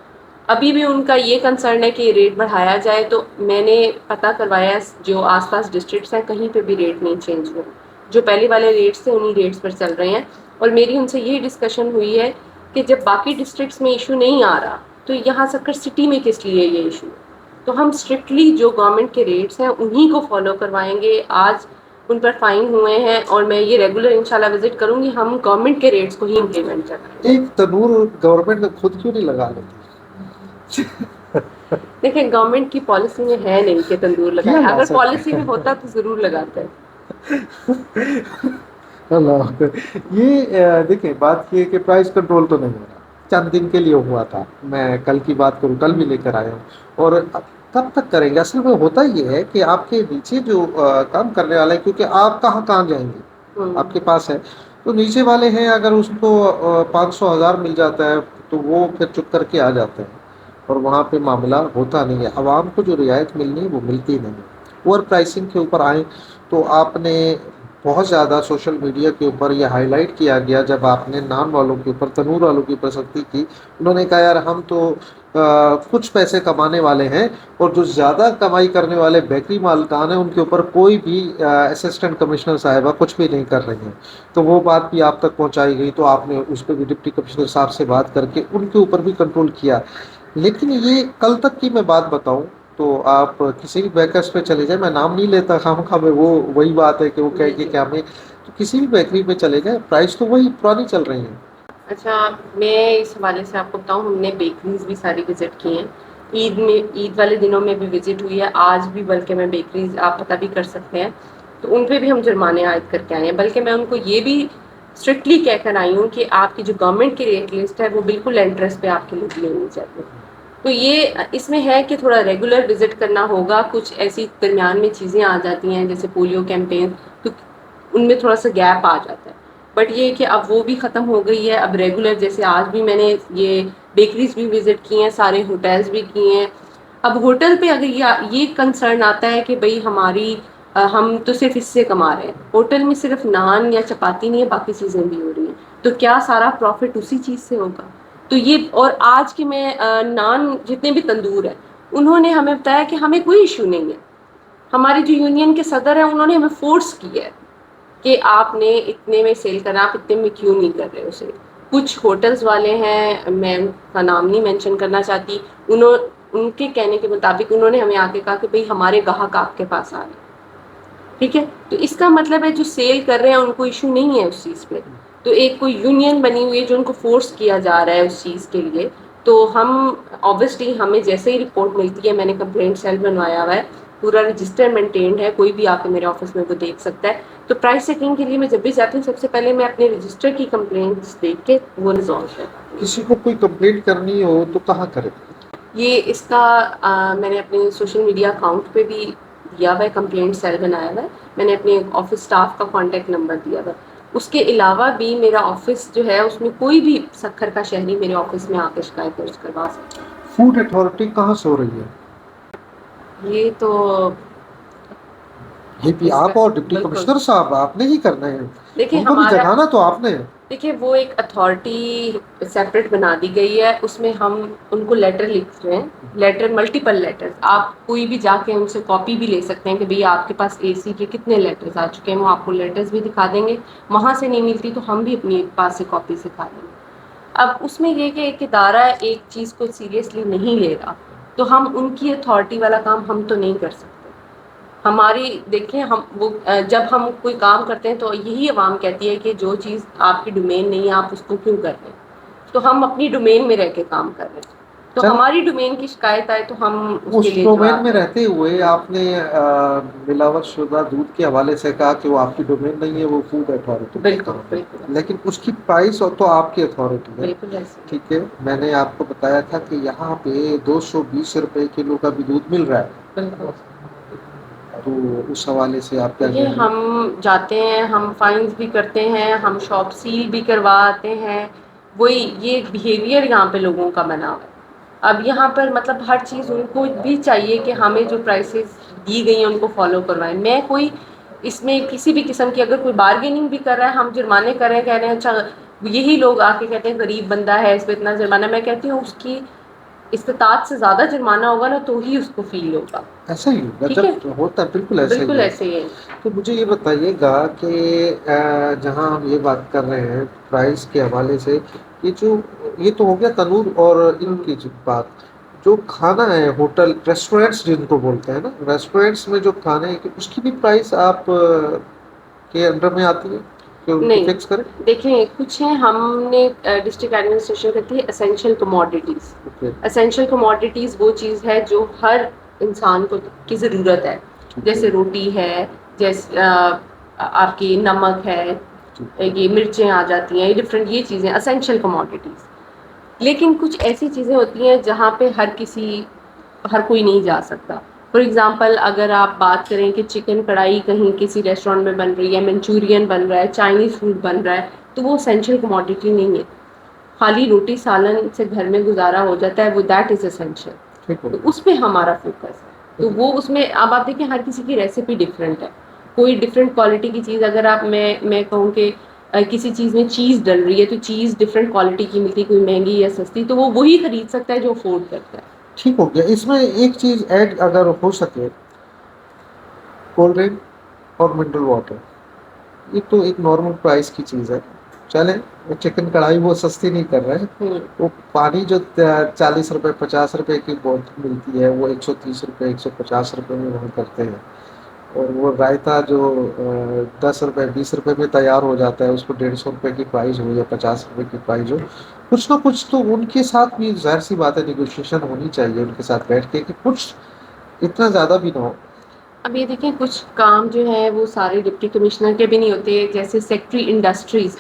ابھی بھی ان کا یہ کنسرن ہے کہ ریٹ بڑھایا جائے، تو میں نے پتہ کروایا جو آس پاس ڈسٹرکٹس ہیں کہیں پہ بھی ریٹ نہیں چینج ہوئے، جو پہلے والے ریٹس تھے انہی ریٹس پر چل رہے ہیں۔ اور میری ان سے یہی ڈسکشن ہوئی ہے کہ جب باقی ڈسٹرکٹس میں ایشو نہیں آ رہا تو یہاں سکر سٹی میں کس لیے یہ ایشو ہے؟ تو ہم اسٹرکٹلی جو گورنمنٹ کے ریٹس ہیں انہی کو فالو کروائیں گے۔ آج ان پر فائن ہوئے ہیں اور میں یہ ریگولر انشاءاللہ وزٹ کروں گی، ہم گورنمنٹ کے ریٹس کو ہی امپلیمنٹ کریں گے۔ ایک تنور گورنمنٹ نے خود کیوں نہیں لگا لیتی؟ دیکھیں گورنمنٹ کی پالیسی میں ہے نہیں کہ تندور لگائے، اگر پالیسی میں ہوتا تو ضرور لگاتا ہے۔ اللہ یہ دیکھیں بات یہ کہ پرائس کنٹرول تو نہیں ہو رہا، چند دن کے لیے ہوا تھا، میں کل کی بات کروں، کل بھی لے کر آیا ہوں، اور کب تک کریں گے؟ اصل میں ہوتا یہ ہے کہ آپ کے نیچے جو کام کرنے والے ہیں، کیونکہ آپ کہاں جائیں گے، آپ کے پاس ہے تو نیچے والے ہیں، اگر اس کو 500 1000 مل جاتا ہے تو وہ پھر چپ کر کے آ جاتے ہیں، اور وہاں پہ معاملہ ہوتا نہیں ہے۔ عوام کو جو رعایت ملنی ہے وہ ملتی نہیں ہے۔ اوور پرائسنگ کے اوپر آئیں تو آپ نے بہت زیادہ سوشل میڈیا کے اوپر یہ ہائی لائٹ کیا گیا جب آپ نے نان والوں کے اوپر، تنور والوں کی اوپر سختی کی۔ انہوں نے کہا یار ہم تو کچھ پیسے کمانے والے ہیں، اور جو زیادہ کمائی کرنے والے بیکری مالکان ہیں ان کے اوپر کوئی بھی اسسٹنٹ کمشنر صاحبہ کچھ بھی نہیں کر رہی ہیں۔ تو وہ بات بھی آپ تک پہنچائی گئی، تو آپ نے اس پہ بھی ڈپٹی کمشنر صاحب سے بات کر کے ان کے اوپر بھی کنٹرول کیا۔ لیکن یہ کل تک کی میں بات بتاؤں تو آپ کسی بھی بیکرس پہ چلے جائیں، میں نام نہیں لیتا خواہ میں، وہ وہی بات ہے کہ وہ کہے کہ کیا میں، تو کسی بھی بیکری پہ چلے جائیں پرائس تو وہی پرانی چل رہی ہیں۔ اچھا، میں اس حوالے سے آپ کو بتاؤں، ہم نے بیکریز بھی ساری وزٹ کی ہیں، عید والے دنوں میں بھی وزٹ ہوئی ہے، آج بھی بلکہ میں بیکریز آپ پتہ بھی کر سکتے ہیں، تو ان پہ بھی ہم جرمانے عائد کر کے آئے ہیں۔ بلکہ میں ان کو یہ بھی اسٹرکٹلی کہہ کر آئی ہوں کہ آپ کی جو گورنمنٹ کی ریٹ لسٹ ہے وہ بالکل انٹرسٹ پہ آپ کے لیے دی ہونی چاہیے۔ تو یہ اس میں ہے کہ تھوڑا ریگولر وزٹ کرنا ہوگا، کچھ ایسی درمیان میں چیزیں آ جاتی ہیں جیسے پولیو کیمپین، تو ان میں تھوڑا سا گیپ آ جاتا ہے، بٹ یہ کہ اب وہ بھی ختم ہو گئی ہے۔ اب ریگولر جیسے آج بھی میں نے یہ بیکریز بھی وزٹ کی ہیں، سارے ہوٹلز بھی کیے ہیں۔ اب ہوٹل پہ اگر یہ کنسرن آتا ہے کہ بھئی ہم تو صرف اس سے کما رہے ہیں، ہوٹل میں صرف نان یا چپاتی نہیں ہے، باقی چیزیں بھی ہو رہی ہیں، تو کیا سارا پروفٹ اسی چیز سے ہوگا؟ تو یہ، اور آج کے میں نان جتنے بھی تندور ہیں انہوں نے ہمیں بتایا کہ ہمیں کوئی ایشو نہیں ہے، ہماری جو یونین کے صدر ہیں انہوں نے ہمیں فورس کیا ہے کہ آپ نے اتنے میں سیل کرنا، آپ اتنے میں کیوں نہیں کر رہے اسے۔ کچھ ہوٹلز والے ہیں، میں ان کا نام نہیں مینشن کرنا چاہتی، ان کے کہنے کے مطابق انہوں نے ہمیں آ کے کہا کہ بھئی ہمارے گاہک آپ کے پاس آ رہے ہیں، ٹھیک ہے، تو اس کا مطلب ہے جو سیل کر رہے ہیں ان کو ایشو نہیں ہے اس چیز پہ، تو ایک کوئی یونین بنی ہوئی ہے جو ان کو فورس کیا جا رہا ہے اس چیز کے لیے۔ تو ہم obviously ہمیں جیسے ہی رپورٹ ملتی ہے، میں نے کمپلینٹ سیل بنوایا ہوا ہے، پورا رجسٹر مینٹینڈ ہے، کوئی بھی آ کے میرے آفس میں وہ دیکھ سکتا ہے۔ تو پرائس سیٹنگ کے لیے میں جب بھی جاتی ہوں سب سے پہلے میں اپنے رجسٹر کی کمپلینٹس دیکھ کے وہ ریزالو کرتی ہوں۔ کسی کو کوئی کمپلینٹ کرنی ہو تو کہاں کرے؟ یہ اس کا میں نے اپنے سوشل میڈیا اکاؤنٹ پہ بھی دیا ہوا ہے، کمپلینٹ سیل بنایا ہوا ہے، میں نے اپنے آفس اسٹاف کا کانٹیکٹ نمبر دیا ہوا ہے. اس کے علاوہ بھی میرا آفس جو ہے اس میں کوئی بھی سکھر کا شہری میرے آفس میں آ کے شکایت درج کروا سکتا ہے. فوڈ اتھارٹی کہاں سے ہو رہی ہے؟ یہ تو یہ بھی اس کا آپ اور ڈپٹی بالکل، کمشنر صاحب آپ نے ہی کرنا ہے، دیکھیے ان کو بھی ہمارا، جگانا تو آپ نے. دیکھیے وہ ایک اتھارٹی سیپریٹ بنا دی گئی ہے، اس میں ہم ان کو لیٹر لکھ رہے ہیں، لیٹر ملٹیپل لیٹر، آپ کوئی بھی جا کے ان سے کاپی بھی لے سکتے ہیں کہ بھئی آپ کے پاس اے سی کے کتنے لیٹرز آ چکے ہیں، وہ آپ کو لیٹرز بھی دکھا دیں گے. وہاں سے نہیں ملتی تو ہم بھی اپنی پاس سے کاپی سکھا دیں گے. اب اس میں یہ کہ ایک ادارہ ایک چیز کو سیریسلی نہیں لے رہا تو ہم ان کی اتھارٹی والا کام ہم تو نہیں کر سکتے. ہماری دیکھیں ہم وہ جب ہم کوئی کام کرتے ہیں تو یہی عوام کہتی ہے کہ جو چیز آپ کی ڈومین نہیں ہے آپ اس کو کیوں کر رہے ہیں، تو ہم اپنی ڈومین میں رہ کے کام کر رہے ہیں، تو چل ہماری ڈومین کی شکایت آئے تو ہم اس اس کے لیے ڈومین جواب میں دیں. رہتے ہوئے آپ نے ملاوٹ شدہ دودھ کے حوالے سے کہا کہ وہ آپ کی ڈومین نہیں ہے، وہ فوڈ اتھارٹی کا بالکل کام ہے، بالکل لیکن اس کی پرائس اور تو آپ کی اتھارٹی ہے. بالکل ایسے ہی. ٹھیک ہے، میں نے آپ کو بتایا تھا کہ یہاں پہ 220 روپے کلو کا بھی دودھ مل رہا ہے، بالکل. تو اس حوالے سے آپ کیا دیکھیے کہیں گے؟ ہم جاتے ہیں، ہم فائنز بھی کرتے ہیں، ہم شاپ سیل بھی کروا آتے ہیں، وہی یہ بیہیویئر یہاں پہ لوگوں کا بنا ہوا ہے. اب یہاں پر مطلب ہر چیز ان کو بھی چاہیے کہ ہمیں جو پرائسز دی گئی ہیں ان کو فالو کروائیں. میں کوئی اس میں کسی بھی قسم کی اگر کوئی بارگیننگ بھی کر رہا ہے، ہم جرمانے کر رہے ہیں، کہہ رہے ہیں اچھا یہی لوگ آ کے کہتے ہیں غریب بندہ ہے اس پہ اتنا جرمانہ، میں کہتی ہوں اس کی استطاعت سے زیادہ جرمانہ ہوگا نا تو ہی اس کو فیل ہوگا. ایسا ہی ہوگا ٹھیک ہے، جب ہوتا ہے، بالکل ایسا ہی بالکل ہے. ایسے ہی ہے. تو مجھے یہ بتائیے گا کہ جہاں ہم یہ بات کر رہے ہیں پرائس کے حوالے سے، یہ تو ہو گیا تنور اور ان کی بات، جو کھانا ہے ہوٹل ریسٹورینٹس جن کو بولتے ہیں نا، ریسٹورینٹس میں جو کھانے ہیں اس کی بھی پرائس آپ کے انڈر میں آتی ہے کہ ان کی نہیں فکس کریں؟ دیکھیں کچھ ہیں، ہم نے ڈسٹرکٹ ایڈمنسٹریشن کرتی ہے essential commodities. Okay. Essential commodities وہ چیز ہے جو ہر انسان کو کی ضرورت ہے، ٹھیک ہے. جیسے روٹی ہے، جیسے آپ کی نمک ہے، ٹھیک ہے. یہ مرچیں آ جاتی ہیں، یہ ڈفرینٹ یہ چیزیں اسینشیل کموڈیٹیز. لیکن کچھ ایسی چیزیں ہوتی ہیں جہاں پہ ہر کوئی نہیں جا سکتا. فار ایگزامپل اگر آپ بات کریں کہ چکن کڑھائی کہیں کسی ریسٹورینٹ میں بن رہی ہے، منچورین بن رہا ہے، چائنیز فوڈ بن رہا ہے، تو وہ اسینشیل کموڈیٹی نہیں ہے. خالی روٹی سالن سے گھر میں گزارا ہو جاتا ہے، وہ دیٹ از اسینشیل، ٹھیک تو ہے. اس پہ ہمارا فوکس ہے. تو وہ اس میں اب آپ دیکھیں ہر کسی کی ریسیپی ڈفرینٹ ہے، کوئی ڈفرینٹ کوالٹی کی چیز اگر آپ میں کہوں کہ کسی چیز میں چیز ڈل رہی ہے تو چیز ڈفرینٹ کوالٹی کی ملتی، کوئی مہنگی یا سستی، تو وہ وہی خرید سکتا ہے جو افورڈ کرتا ہے. ٹھیک ہو گیا. اس میں ایک چیز ایڈ اگر ہو سکے، کولڈ ڈرنک اور منرل واٹر، یہ تو ایک نارمل پرائس کی چیز ہے، چلیں وہ چکن کڑھائی وہ سستی نہیں کر رہے ہیں، ہوں. وہ پانی جو 40 روپے 50 روپے کی بوتل ملتی ہے وہ 130 روپے 150 روپے میں وہاں کرتے ہیں، اور وہ رائتا جو 10 روپے 20 روپے میں تیار ہو جاتا ہے اس کو 150 روپے کی پرائز ہو یا 50 روپے کی پرائز ہو، کچھ نہ کچھ تو ان کے ساتھ بھی ظاہر سی بات ہے نیگوشیشن ہونی چاہیے ان کے ساتھ بیٹھ کے کہ کچھ اتنا زیادہ بھی نہ ہو. اب یہ دیکھیں کچھ کام جو ہے وہ سارے ڈپٹی کمشنر کے بھی نہیں ہوتے، جیسے سیکٹری انڈسٹریز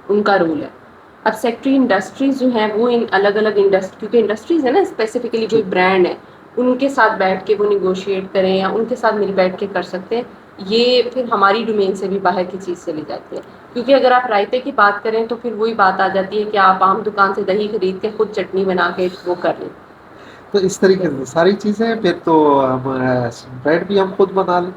ان کا رول ہے. اب سیکٹری انڈسٹریز جو ہیں وہ الگ الگ کیونکہ انڈسٹریز ہے نا اسپیسیفکلی کوئی برانڈ ہے، ان کے ساتھ بیٹھ کے وہ نیگوشیٹ کریں یا ان کے ساتھ مل بیٹھ کے کر سکتے ہیں. یہ پھر ہماری ڈومین سے بھی باہر کی چیز چلی جاتی ہے، کیونکہ اگر آپ رائتے کی بات کریں تو پھر وہی بات آ جاتی ہے کہ آپ عام دکان سے دہی خرید کے خود چٹنی بنا کے وہ کر لیں. تو اس ٹھیک ہے، طریقے سے ساری چیزیں پھر تو بریڈ بھی ہم خود بنا لیں.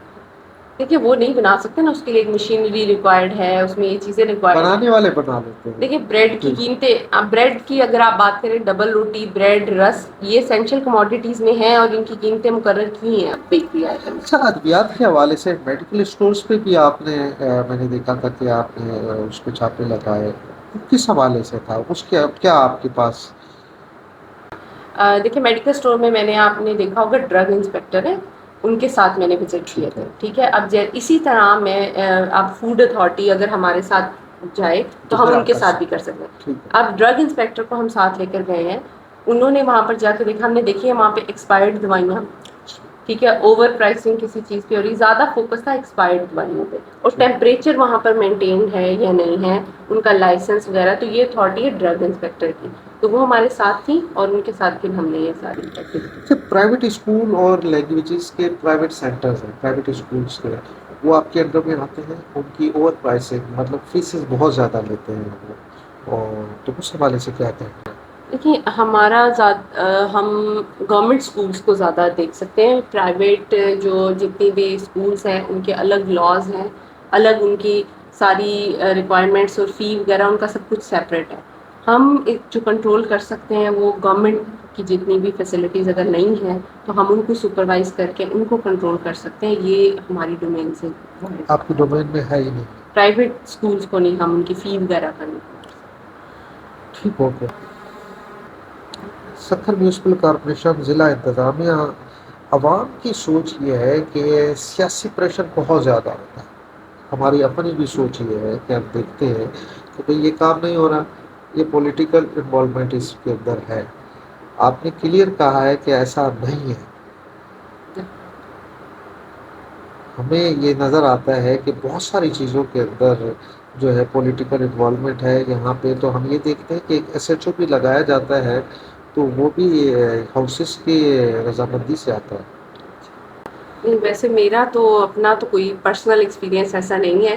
دیکھیے وہ نہیں بنا سکتے نا، اس کے لیے ایک مشینری ریکوائرڈ ہے، اس میں یہ چیزیں ریکوائرڈ ہیں. بنانے والے بنا لیتے ہیں. دیکھیے بریڈ کی قیمتیں، بریڈ کی اگر آپ بات کریں ڈبل روٹی، بریڈ، رس، یہ اسینشیل کموڈیٹیز میں ہیں اور ان کی قیمتیں مقرر کی ہیں بیکری آئٹمس. اچھا، ادویات کے حوالے سے میڈیکل اسٹورز پہ بھی آپ نے میں نے دیکھا تھا کہ آپ نے اس پہ چھاپے لگائے، کس حوالے سے تھا اس کے کیا آپ کے پاس؟ دیکھیے میڈیکل اسٹور میں نے آپ نے دیکھا ہوگا ڈرگ انسپیکٹر ہے، ان کے ساتھ میں نے وزٹ کیے تھے. ٹھیک ہے، اب اسی طرح میں اب فوڈ اتھارٹی اگر ہمارے ساتھ جائے تو ہم پھر ان آپ کے کر ساتھ بھی سکتے کر ہیں. سکتے ہیں. ٹھیک ہے. اب ڈرگ انسپیکٹر کو ہم ساتھ لے کر گئے ہیں، انہوں نے وہاں پر جا کے دیکھا، ہم نے دیکھی ہے وہاں پہ ایکسپائرڈ دوائیاں، ٹھیک ہے، اوور پرائسنگ کسی چیز کی ہو رہی، زیادہ فوکس تھا ایکسپائرڈ دوائیوں پہ، اور ٹیمپریچر وہاں پر مینٹین ہے یا نہیں ہے، ان کا لائسنس وغیرہ، تو یہ اتھارٹی ہے ڈرگ انسپیکٹر کی. تو وہ ہمارے ساتھ تھیں اور ان کے ساتھ پھر ہم نے یہ ساری ایکٹیویٹی. پرائیویٹ اسکول اور لینگویجز کے پرائیویٹ سینٹرز ہیں، پرائیویٹ اسکولس کے، وہ آپ کے انڈر میں آتے ہیں؟ ان کی اوور پرائسنگ، مطلب فیسز بہت زیادہ لیتے ہیں وہ، اور تو اس حوالے سے کیا کہیں گے؟ دیکھیے ہم گورنمنٹ اسکولس کو زیادہ دیکھ سکتے ہیں. پرائیویٹ جو جتنی بھی اسکولس ہیں ان کے الگ لاز ہیں، الگ ان کی ساری ریکوائرمنٹس اور فی وغیرہ ان کا سب کچھ سیپریٹ ہے. ہم جو کنٹرول کر سکتے ہیں وہ گورنمنٹ کی جتنی بھی فیسلٹیز اگر نہیں ہیں تو ہم ان کو سپروائز کر کے ان کو کنٹرول کر سکتے ہیں. یہ ہماری ڈومین سے آپ کی ڈومین میں ہے ہی نہیں؟ پرائیویٹ اسکولس کو نہیں ہم ان کی فی وغیرہ کریں. ٹھیک ہو گیا. سکھر میونسپل کارپوریشن ضلع انتظامیہ، عوام کی سوچ یہ ہے کہ سیاسی پریشر بہت زیادہ ہوتا ہے. ہماری اپنی بھی سوچ یہ ہے کہ ہم دیکھتے ہیں کہ بھئی یہ کام نہیں ہو رہا، یہ پولیٹیکل انوالومنٹ اس کے اندر ہے. آپ نے کلیئر کہا ہے کہ ایسا نہیں ہے. ہمیں یہ نظر آتا ہے کہ بہت ساری چیزوں کے اندر جو ہے پولیٹیکل انوالومنٹ ہے. یہاں پہ تو ہم یہ دیکھتے ہیں کہ ایک ایس ایچ او بھی لگایا جاتا ہے تو وہ بھی ہاؤسز کی رضامندی سے آتا ہے. ویسے میرا تو اپنا تو کوئی پرسنل ایکسپیرینس ایسا نہیں ہے.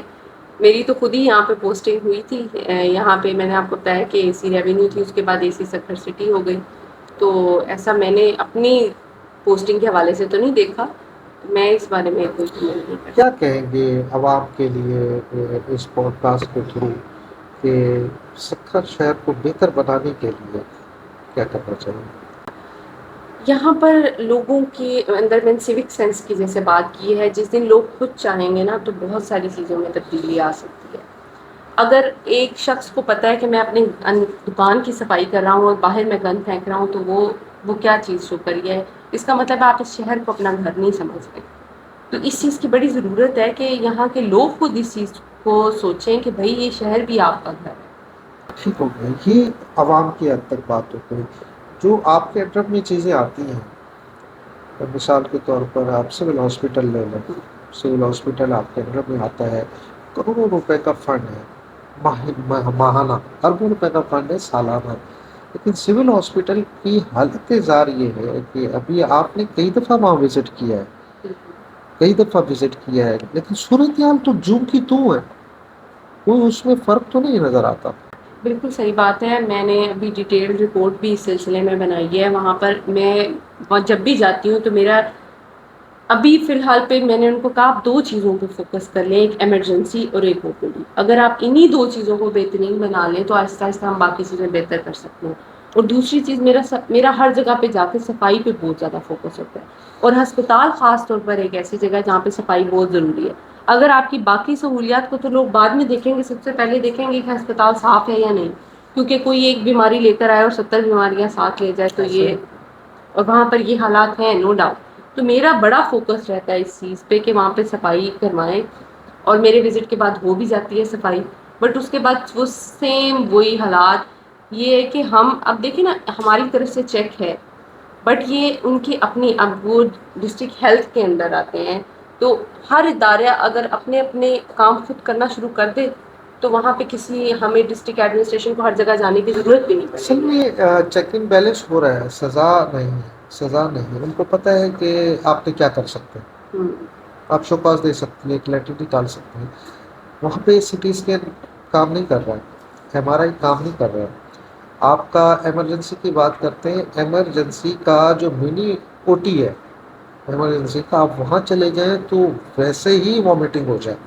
میری تو خود ہی یہاں پہ پوسٹنگ ہوئی تھی. یہاں پہ میں نے آپ کو بتایا کہ اے سی ریونیو تھی، اس کے بعد اے سی سکھر سٹی ہو گئی. تو ایسا میں نے اپنی پوسٹنگ کے حوالے سے تو نہیں دیکھا. میں اس بارے میں کوئی کمنٹ نہیں کر کیا سکتی. کہیں گے عوام کے لیے اس پوڈ کاسٹ کے تھرو کہ سکھر شہر کو بہتر بنانے کے لیے کیا کرنا چاہیے؟ یہاں پر لوگوں کے اندر میں سیوک سینس کی جیسے بات کی ہے، جس دن لوگ خود چاہیں گے نا تو بہت ساری چیزوں میں تبدیلی آ سکتی ہے. اگر ایک شخص کو پتا ہے کہ میں اپنی دکان کی صفائی کر رہا ہوں اور باہر میں گند پھینک رہا ہوں تو وہ کیا چیز شو کری ہے. اس کا مطلب آپ اس شہر کو اپنا گھر نہیں سمجھتے. تو اس چیز کی بڑی ضرورت ہے کہ یہاں کے لوگ خود اس چیز کو سوچیں کہ بھائی یہ شہر بھی آپ کا گھر ہے. ٹھیک ہو گیا. یہ عوام کی حد تک بات ہو گئی. جو آپ کے انڈر میں چیزیں آتی ہیں، مثال کے طور پر آپ سول ہاسپٹل لے لیں. سول ہاسپٹل آپ کے انڈر میں آتا ہے، کروڑوں روپے کا فنڈ ہے ماہانہ، اربوں روپے کا فنڈ ہے سالانہ. لیکن سول ہاسپٹل کی حالت زار یہ ہے کہ ابھی آپ نے کئی دفعہ وہاں وزٹ کیا ہے، کئی دفعہ وزٹ کیا ہے، لیکن صورتحال تو جوں کی توں ہے. کوئی اس میں فرق تو نہیں نظر آتا. بالکل صحیح بات ہے. میں نے ابھی ڈیٹیل رپورٹ بھی اس سلسلے میں بنائی ہے. وہاں پر میں جب بھی جاتی ہوں تو میرا ابھی فی الحال پہ میں نے ان کو کہا آپ دو چیزوں پہ فوکس کر لیں، ایک ایمرجنسی اور ایک اوپیڈی. اگر آپ انہی دو چیزوں کو بہترین بنا لیں تو آہستہ آہستہ ہم باقی چیزیں بہتر کر سکتے ہیں. اور دوسری چیز میرا ہر جگہ پہ جا کے صفائی پہ بہت زیادہ فوکس ہوتا ہے. اور ہسپتال خاص طور پر ایک ایسی جگہ ہے جہاں پہ صفائی بہت ضروری ہے. اگر آپ کی باقی سہولیات کو تو لوگ بعد میں دیکھیں گے، سب سے پہلے دیکھیں گے کہ ہسپتال صاف ہے یا نہیں. کیونکہ کوئی ایک بیماری لے کر آئے اور 70 بیماریاں ساتھ لے جائے تو ایسے اور وہاں پر یہ حالات ہیں نو ڈاؤٹ. تو میرا بڑا فوکس رہتا ہے اس چیز پہ کہ وہاں پہ صفائی کروائیں. اور میرے وزٹ کے بعد ہو بھی جاتی ہے صفائی. بٹ اس کے بعد وہ سیم وہی حالات، یہ ہے کہ ہم اب دیکھیں نا ہماری طرف سے چیک ہے بٹ یہ ان کی اپنی، اب وہ ڈسٹرکٹ ہیلتھ کے اندر آتے ہیں تو ہر ادارہ اگر اپنے اپنے کام خود کرنا شروع کر دے تو وہاں پہ کسی ہمیں ڈسٹرکٹ ایڈمنسٹریشن کو ہر جگہ جانے کی ضرورت بھی نہیں پڑے اصل گی. میں چیک ان بیلنس ہو رہا ہے، سزا نہیں ہے. سزا نہیں ہے. ان کو پتہ ہے کہ آپ نے کیا کر سکتے ہیں. ہوں. آپ شو پاس دے سکتی ہیں، ایک لیٹر نکال سکتے ہیں. وہاں پہ سی ٹی اسکین کام نہیں کر رہا ہے، ایم آر آئی کام نہیں کر رہا ہے. آپ کا ایمرجنسی کی بات کرتے ہیں، ایمرجنسی کا جو منی او ٹی ہے ایمرجنسی کا، آپ وہاں چلے جائیں تو ویسے ہی وامٹنگ ہو جائے.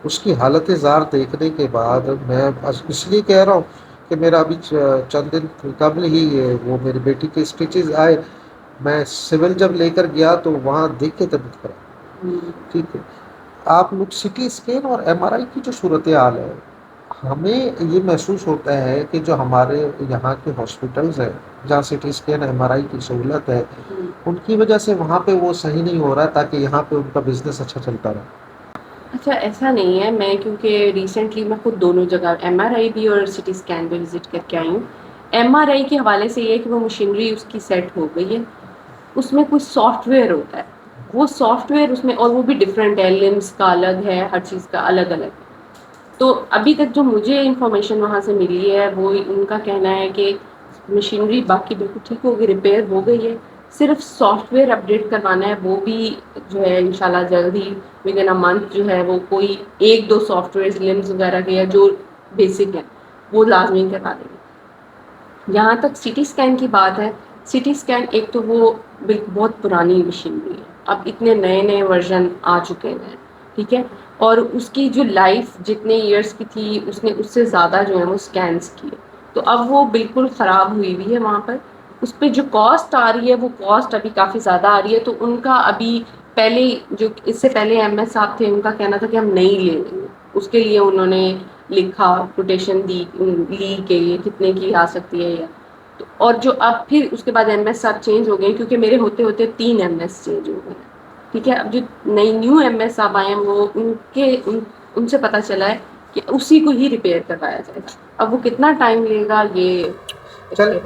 اس کی حالت زار دیکھنے کے بعد میں اس لیے کہہ رہا ہوں کہ میرا ابھی چند دن قبل ہی وہ میری بیٹی کے اسٹیچز آئے. میں سول جب لے کر گیا تو وہاں دیکھ کے طبیعت خراب. ٹھیک ہے. آپ لوگ سی ٹی اسکین اور ایم آر آئی کی جو صورتحال ہے، ہمیں یہ محسوس ہوتا ہے کہ جو ہمارے یہاں کے ہاسپٹلز ہیں جہاں C T scan M R I کی سہولت ہے، ان کی وجہ سے وہاں پہ وہ صحیح نہیں ہو رہا ہے تاکہ یہاں پہ ان کا بزنس اچھا چلتا رہے. اچھا ایسا نہیں ہے. میں کیونکہ ریسنٹلی میں خود دونوں جگہ ایم آر آئی بھی اور سی ٹی اسکین بھی وزٹ کر کے آئی ہوں. ایم آر آئی کے حوالے سے یہ ہے کہ وہ مشینری اس کی سیٹ ہو گئی ہے. اس میں کچھ سافٹ ویئر ہوتا ہے، وہ سافٹ ویئر اس میں، اور وہ بھی ڈفرینٹ ہے، لمس کا الگ ہے، ہر چیز کا الگ الگ ہے. تو ابھی تک جو مجھے انفارمیشن وہاں سے ملی ہے وہ ان کا کہنا ہے کہ مشینری باقی بالکل ٹھیک ہوگی، ریپیئر ہو گئی ہے، صرف سافٹ ویئر اپڈیٹ کروانا ہے، وہ بھی جو ہے انشاءاللہ جلد ہی ود ان اے منتھ جو ہے وہ کوئی ایک دو سافٹ ویئر لمز وغیرہ کے جو بیسک ہے وہ لازمی کروا دیں گے۔ جہاں تک سی ٹی اسکین کی بات ہے، سی ٹی اسکین ایک تو وہ بہت پرانی مشینری ہے، اب اتنے نئے نئے ورژن آ چکے ہیں، ٹھیک ہے، اور اس کی جو لائف جتنے ایئرس کی تھی اس نے اس سے زیادہ جو ہے وہ اسکینس کیے، تو اب وہ بالکل خراب ہوئی ہوئی ہے وہاں پر۔ اس پہ جو کاسٹ آ رہی ہے وہ کاسٹ ابھی کافی زیادہ آ رہی ہے، تو ان کا ابھی پہلے جو اس سے پہلے ایم ایس صاحب تھے ان کا کہنا تھا کہ ہم نہیں لیں گے، اس کے لیے انہوں نے لکھا کوٹیشن دی لی کہ یہ کتنے کی آ سکتی ہے یا اور جو اب پھر اس کے بعد ایم ایس صاحب چینج ہو گئے، کیونکہ میرے ہوتے ہوتے 3 ایم ایس چینج ہو گئے، ٹھیک ہے۔ اب جو نئی نیو ایم ایس صاحب آئے ہیں وہ ان سے پتہ چلا ہے کہ اسی کو ہی ریپیئر کروایا جائے گا، اب وہ کتنا ٹائم لے گا یہ چل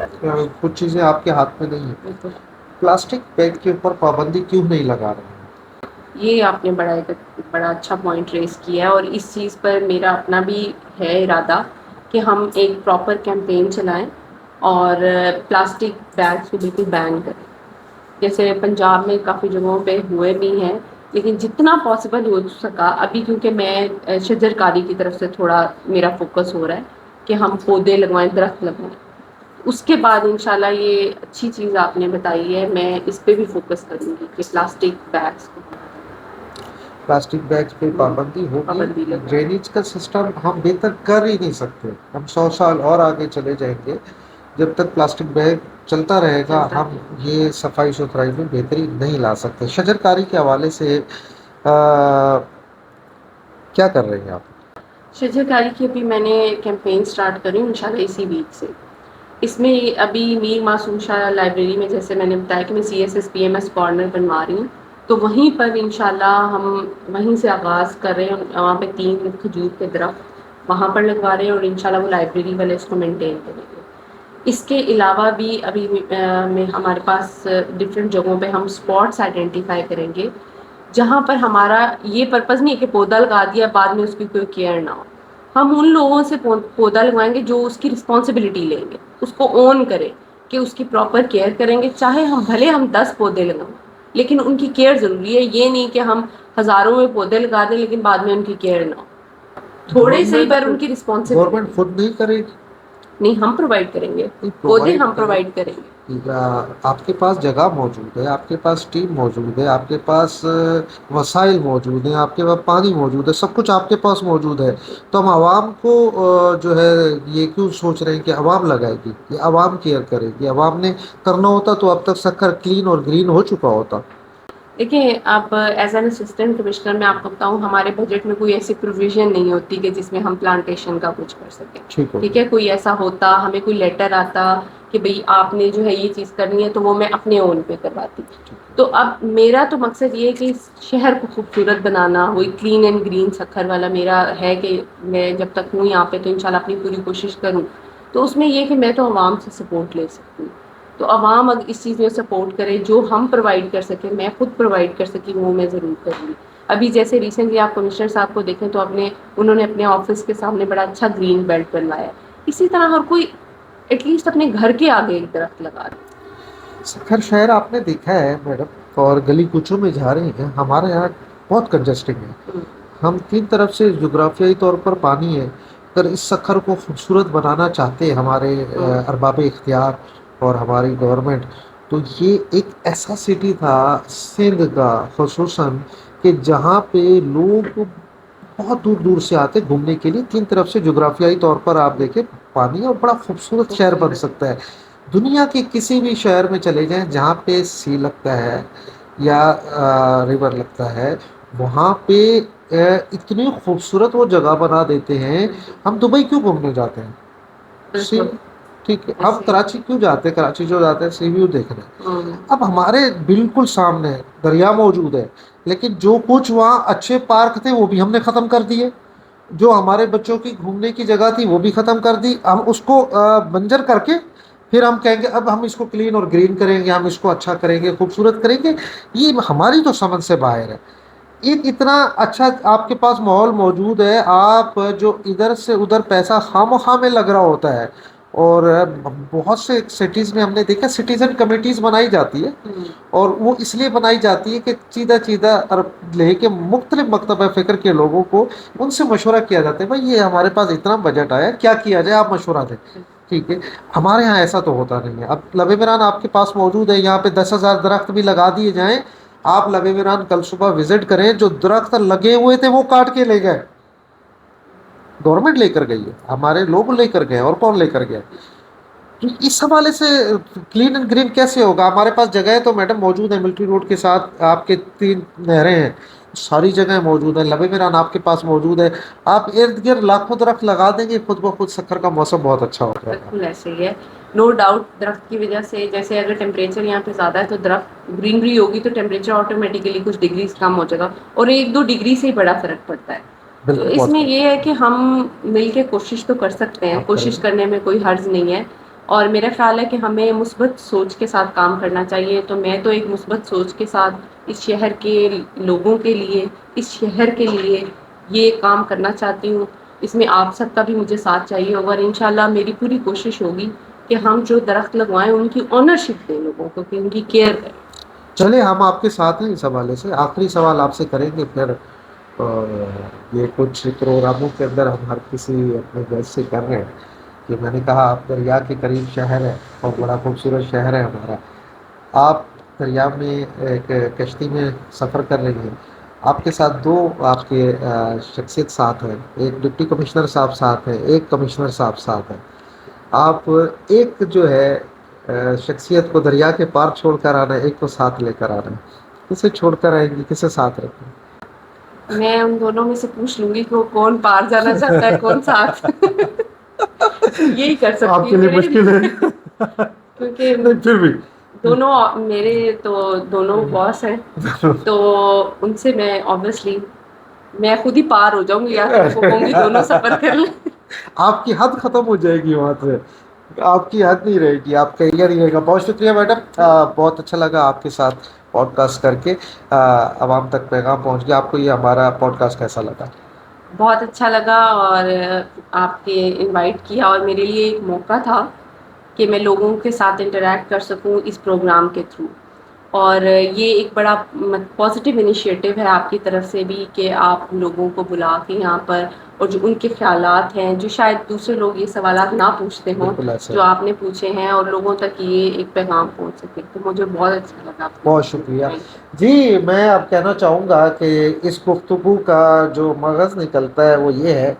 کچھ چیزیں آپ کے ہاتھ میں نہیں ہیں، پلاسٹک بیگ کے اوپر پابندی کیوں نہیں لگا رہے ہیں؟ یہ آپ نے بڑا اچھا پوائنٹ ریز کیا ہے، اور اس چیز پر میرا اپنا بھی ہے ارادہ کہ ہم ایک پراپر کیمپین چلائیں اور پلاسٹک بیگس کو بالکل بین کریں۔ جیسے پنجاب میں کافی جگہوں پہ ہوئے بھی ہیں، لیکن جتنا پاسبل ہو سکا ابھی، کیونکہ میں شجر کاری کی طرف سے تھوڑا میرا فوکس ہو رہا ہے کہ ہم پودے لگوائیں، درخت لگوائیں، اس کے بعد انشاءاللہ یہ اچھی چیز آپ نے بتائی ہے، میں اس پہ بھی فوکس کروں گی کہ پلاسٹک بیگس کو پلاسٹک بیگز پہ پابندی ہوگی، پابندی لگائیں۔ ڈرینیج کا سسٹم ہم بہتر کر ہی نہیں سکتے، ہم 100 سال اور آگے چلے جائیں گے جب تک پلاسٹک بیگ چلتا رہے گا ہم یہ صفائی ستھرائی میں بہتری نہیں لا سکتے۔ شجر کاری کے حوالے سے کیا کر رہے ہیں آپ؟ شجر کاری کی ابھی میں نے کیمپین سٹارٹ کری انشاءاللہ اسی ویک سے۔ اس میں ابھی میر معصوم شاہ لائبریری میں، جیسے میں نے بتایا کہ میں C S S P M S corner بنوا رہی ہوں، تو وہیں پر انشاءاللہ ہم وہیں سے آغاز کر رہے ہیں، وہاں پہ 3 کھجور کے درخت وہاں پر لگوا رہے ہیں، اور انشاءاللہ وہ لائبریری والے اس کو مینٹین کریں گے۔ اس کے علاوہ بھی ابھی میں ہمارے پاس ڈفرینٹ جگہوں پہ ہم اسپاٹس آئیڈینٹیفائی کریں گے جہاں پر ہمارا یہ پرپز نہیں ہے کہ پودا لگا دیا بعد میں اس کی کوئی کیئر نہ ہو، ہم ان لوگوں سے پودا لگوائیں گے جو اس کی رسپانسبلٹی لیں گے، اس کو اون کریں کہ اس کی پراپر کیئر کریں گے، چاہے ہم 10 پودے لگائیں لیکن ان کی کیئر ضروری ہے، یہ نہیں کہ ہم ہزاروں میں پودے لگا دیں لیکن بعد میں ان کی کیئر نہ ہو، تھوڑے سے ہی پر ان کی رسپانسبلٹی گورنمنٹ خود نہیں کرے گی؟ نہیں، ہم پرووائڈ کریں گے، پودے ہم پرووائڈ کریں گے۔ آپ کے پاس جگہ موجود ہے، آپ کے پاس ٹیم موجود ہے، آپ کے پاس وسائل موجود ہیں، آپ کے پاس پانی موجود ہے، سب کچھ آپ کے پاس موجود ہے، تو ہم عوام کو جو ہے یہ کیوں سوچ رہے ہیں کہ عوام لگائے گی، یہ عوام کیئر کرے گی؟ عوام نے کرنا ہوتا تو اب تک سکھر کلین اور گرین ہو چکا ہوتا۔ دیکھیں، اب ایز این اسسٹنٹ کمشنر میں آپ کو بتاؤں ہمارے بجٹ میں کوئی ایسی پروویژن نہیں ہوتی کہ جس میں ہم پلانٹیشن کا کچھ کر سکیں، ٹھیک ہے، کوئی ایسا ہوتا ہمیں کوئی لیٹر آتا کہ بھئی آپ نے جو ہے یہ چیز کرنی ہے تو وہ میں اپنے اون پہ کرواتی۔ تو اب میرا تو مقصد یہ ہے کہ شہر کو خوبصورت بنانا، وہی کلین اینڈ گرین سکھر والا میرا ہے کہ میں جب تک ہوں یہاں پہ تو انشاءاللہ اپنی پوری کوشش کروں، تو اس میں یہ کہ میں تو عوام سے سپورٹ لے سکتی ہوں، تو عوام اگر اس چیز میں سپورٹ کرے، جو ہم پرووائڈ کر سکیں، میں خود پرووائڈ کر سکی وہ میں ضرور کروں گی۔ ابھی جیسے ریسنٹلی آپ کمشنر صاحب کو دیکھیں تو انہوں نے اپنے آفس کے سامنے بڑا اچھا گرین بیلٹ بنوایا ہے، اسی طرح ہر کوئی ایٹ لیسٹ اپنے گھر کے آگے ایک درخت لگا دے۔ سکھر شہر آپ نے دیکھا ہے میڈم، اور گلی کوچوں میں جا رہے ہیں، ہمارے یہاں بہت کنجسٹنگ ہے، ہم 3 طرف سے جغرافیائی طور پر پانی ہے، اگر اس سکھر کو خوبصورت بنانا چاہتے ہمارے ارباب اختیار اور ہماری گورنمنٹ، تو یہ ایک ایسا سٹی تھا سندھ کا خصوصاً کہ جہاں پہ لوگ بہت دور دور سے آتے گھومنے کے لیے، 3 طرف سے جغرافیائی طور پر آپ دیکھیں پانی، اور بڑا خوبصورت شہر بن سکتا ہے۔ دنیا کے کسی بھی شہر میں چلے جائیں جہاں پہ سی لگتا ہے یا ریور لگتا ہے، وہاں پہ اتنی خوبصورت وہ جگہ بنا دیتے ہیں۔ ہم دبئی کیوں گھومنے جاتے ہیں؟ سی، ٹھیک ہے، ہم کراچی کیوں جاتے ہیں؟ کراچی جو جاتے ہیں سی ویو دیکھنے۔ اب ہمارے بالکل سامنے دریا موجود ہے، لیکن جو کچھ وہاں اچھے پارک تھے وہ بھی ہم نے ختم کر دیے، جو ہمارے بچوں کی گھومنے کی جگہ تھی وہ بھی ختم کر دی، ہم اس کو بنجر کر کے پھر ہم کہیں گے اب ہم اس کو کلین اور گرین کریں گے، ہم اس کو اچھا کریں گے، خوبصورت کریں گے۔ یہ ہماری تو سمجھ سے باہر ہے۔ اتنا اچھا آپ کے پاس ماحول موجود ہے، آپ جو ادھر سے ادھر پیسہ خواہ مخواہ میں لگ رہا ہوتا ہے، اور بہت سے سٹیز میں ہم نے دیکھا سٹیزن کمیٹیز بنائی جاتی ہے، اور وہ اس لیے بنائی جاتی ہے کہ سیدھا لے کے مختلف مکتبہ فکر کے لوگوں کو ان سے مشورہ کیا جاتا ہے، بھائی یہ ہمارے پاس اتنا بجٹ آیا کیا کیا جائے، آپ مشورہ دیں. ٹھیک ہے. ہمارے یہاں ایسا تو ہوتا نہیں ہے. اب لبے میران آپ کے پاس موجود ہے، یہاں پہ 10,000 درخت بھی لگا دیے جائیں. آپ لبے میران کل صبح وزٹ کریں، جو درخت لگے ہوئے تھے وہ کاٹ کے لے گئے. گورنمنٹ لے کر گئی ہے، ہمارے لوگ لے کر گئے، اور کون لے کر گیا. اس حوالے سے کلین اینڈ گرین کیسے ہوگا؟ ہمارے پاس جگہ تو میڈم موجود ہے، ملٹری روڈ کے ساتھ آپ کے 3 نہریں ہیں، ساری جگہیں موجود ہیں. لبے میران آپ کے پاس موجود ہے، آپ ارد گرد لاکھوں درخت لگا دیں گے، خود بخود سکر کا موسم بہت اچھا ہو جائے گا. بالکل ایسے ہی ہے. نو ڈاؤٹ درخت کی وجہ سے، جیسے اگر ٹیمپریچر یہاں پہ زیادہ ہے تو درخت گرینری ہوگی تو ٹیمپریچر آٹومیٹیکلی کچھ ڈگریز کم ہو جائے گا، اور 1-2 ڈگری سے ہی بڑا فرق پڑتا ہے. تو بالکل اس بہت میں بڑھیا. یہ ہے کہ ہم مل کے کوشش تو کر سکتے ہیں، آپ کریں کوشش گے کرنے میں کوئی حرج نہیں ہے. اور میرا خیال ہے کہ ہمیں مثبت سوچ کے ساتھ کام کرنا چاہیے. تو میں تو ایک مثبت سوچ کے ساتھ اس شہر کے لوگوں کے لیے، اس شہر کے لیے یہ کام کرنا چاہتی ہوں. اس میں آپ سب کا بھی مجھے ساتھ چاہیے ہوگا، اور انشاءاللہ میری پوری کوشش ہوگی کہ ہم جو درخت لگوائیں ان کی اونرشپ دیں لوگوں کو، کہ ان کی کیئر کریں. چلے ہم آپ کے ساتھ ہیں اس حوالے سے. آخری سوال آپ سے کریں گے پھر، اور یہ کچھ پروگراموں کے اندر ہم ہر کسی اپنے گیسٹ سے کر رہے ہیں کہ میں نے کہا آپ دریا کے قریب شہر ہے اور بڑا خوبصورت شہر ہے ہمارا. آپ دریا میں ایک کشتی میں سفر کر رہی ہیں، آپ کے ساتھ 2 آپ کے شخصیت ساتھ ہیں، ایک ڈپٹی کمشنر صاحب ساتھ ہیں، ایک کمشنر صاحب ساتھ ہیں. آپ ایک جو ہے شخصیت کو دریا کے پار چھوڑ کر آنا ہے، ایک کو ساتھ لے کر آنا ہے. کسے چھوڑ کر آئیں گی، کسے ساتھ رکھیں میں ان دونوں میں سے پوچھ لوں گی کہ وہ کون پار جانا چاہتا ہے، کون ساتھ. یہی کر گی؟ آپ سکتی کے ہوں لیے میرے، مشکل ہے. کیونکہ نہیں پھر بھی دونوں میرے تو دونوں باس ہیں، تو ان سے میں آبویسلی میں خود ہی پار ہو جاؤں گی، یا تو ان کو کہوں گی دونوں سفر کر لیں. آپ کی حد ختم ہو جائے گی وہاں سے، آپ کی حد نہیں رہے گی، آپ کا ایریا نہیں رہے گا. بہت شکریہ میڈم، بہت اچھا لگا آپ کے ساتھ پوڈ کاسٹ کر کے. عوام تک پیغام پہنچ گیا. آپ کو یہ ہمارا پوڈ کاسٹ کیسا لگا؟ بہت اچھا لگا، اور آپ کے انوائٹ کیا اور میرے لیے ایک موقع تھا کہ میں لوگوں کے ساتھ انٹریکٹ کر سکوں اس پروگرام کے تھرو. اور یہ ایک بڑا پازیٹیو انیشیٹو ہے آپ کی طرف سے بھی کہ آپ لوگوں کو بلا کے یہاں پر، اور جو ان کے خیالات ہیں جو شاید دوسرے لوگ یہ سوالات نہ پوچھتے ہوں، بالکل ایسا جو ہے. آپ نے پوچھے ہیں، اور لوگوں تک یہ ایک پیغام پہنچ سکے. تو مجھے بہت اچھا لگا آپ کے بہت ساتھ. شکریہ. Thank you. جی میں اب کہنا چاہوں گا کہ اس گفتگو کا جو مغز نکلتا ہے وہ یہ ہے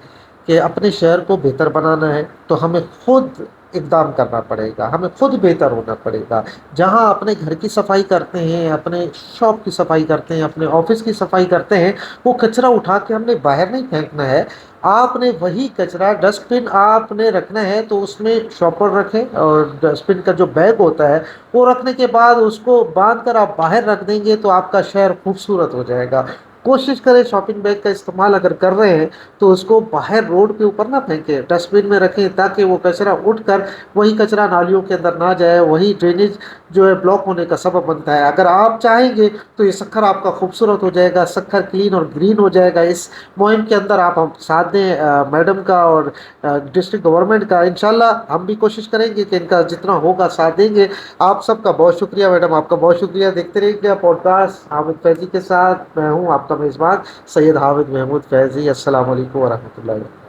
کہ اپنے شہر کو بہتر بنانا ہے تو ہمیں خود اقدام کرنا پڑے گا، ہمیں خود بہتر ہونا پڑے گا. جہاں اپنے گھر کی صفائی کرتے ہیں، اپنے شاپ کی صفائی کرتے ہیں، اپنے آفس کی صفائی کرتے ہیں، وہ کچرا اٹھا کے ہم نے باہر نہیں پھینکنا ہے. آپ نے وہی کچرا ڈسٹ بن آپ نے رکھنا ہے تو اس میں شاپر رکھیں، اور ڈسٹ بن کا جو بیگ ہوتا ہے وہ رکھنے کے بعد اس کو باندھ کر آپ باہر رکھ دیں گے تو آپ کا شہر خوبصورت ہو جائے گا. کوشش کریں شاپنگ بیگ کا استعمال اگر کر رہے ہیں تو اس کو باہر روڈ کے اوپر نہ پھینکیں، ڈسٹ بن میں رکھیں تاکہ وہ کچرا اٹھ کر وہی کچرا نالیوں کے اندر نہ جائے، وہی ڈرینیج جو ہے بلاک ہونے کا سبب بنتا ہے. اگر آپ چاہیں گے تو یہ سکھر آپ کا خوبصورت ہو جائے گا، سکھر کلین اور گرین ہو جائے گا. اس مہم کے اندر آپ ہم ساتھ دیں میڈم کا اور ڈسٹرکٹ گورنمنٹ کا. انشاءاللہ ہم بھی کوشش کریں گے کہ ان کا جتنا ہوگا ساتھ دیں گے. آپ سب کا بہت شکریہ میڈم، آپ کا بہت شکریہ. دیکھتے رہیے پوڈ کاسٹ حامد فیضی کے ساتھ. میں ہوں آپ کا میزبان سید حامد محمود فیضی. السلام علیکم ورحمۃ اللہ.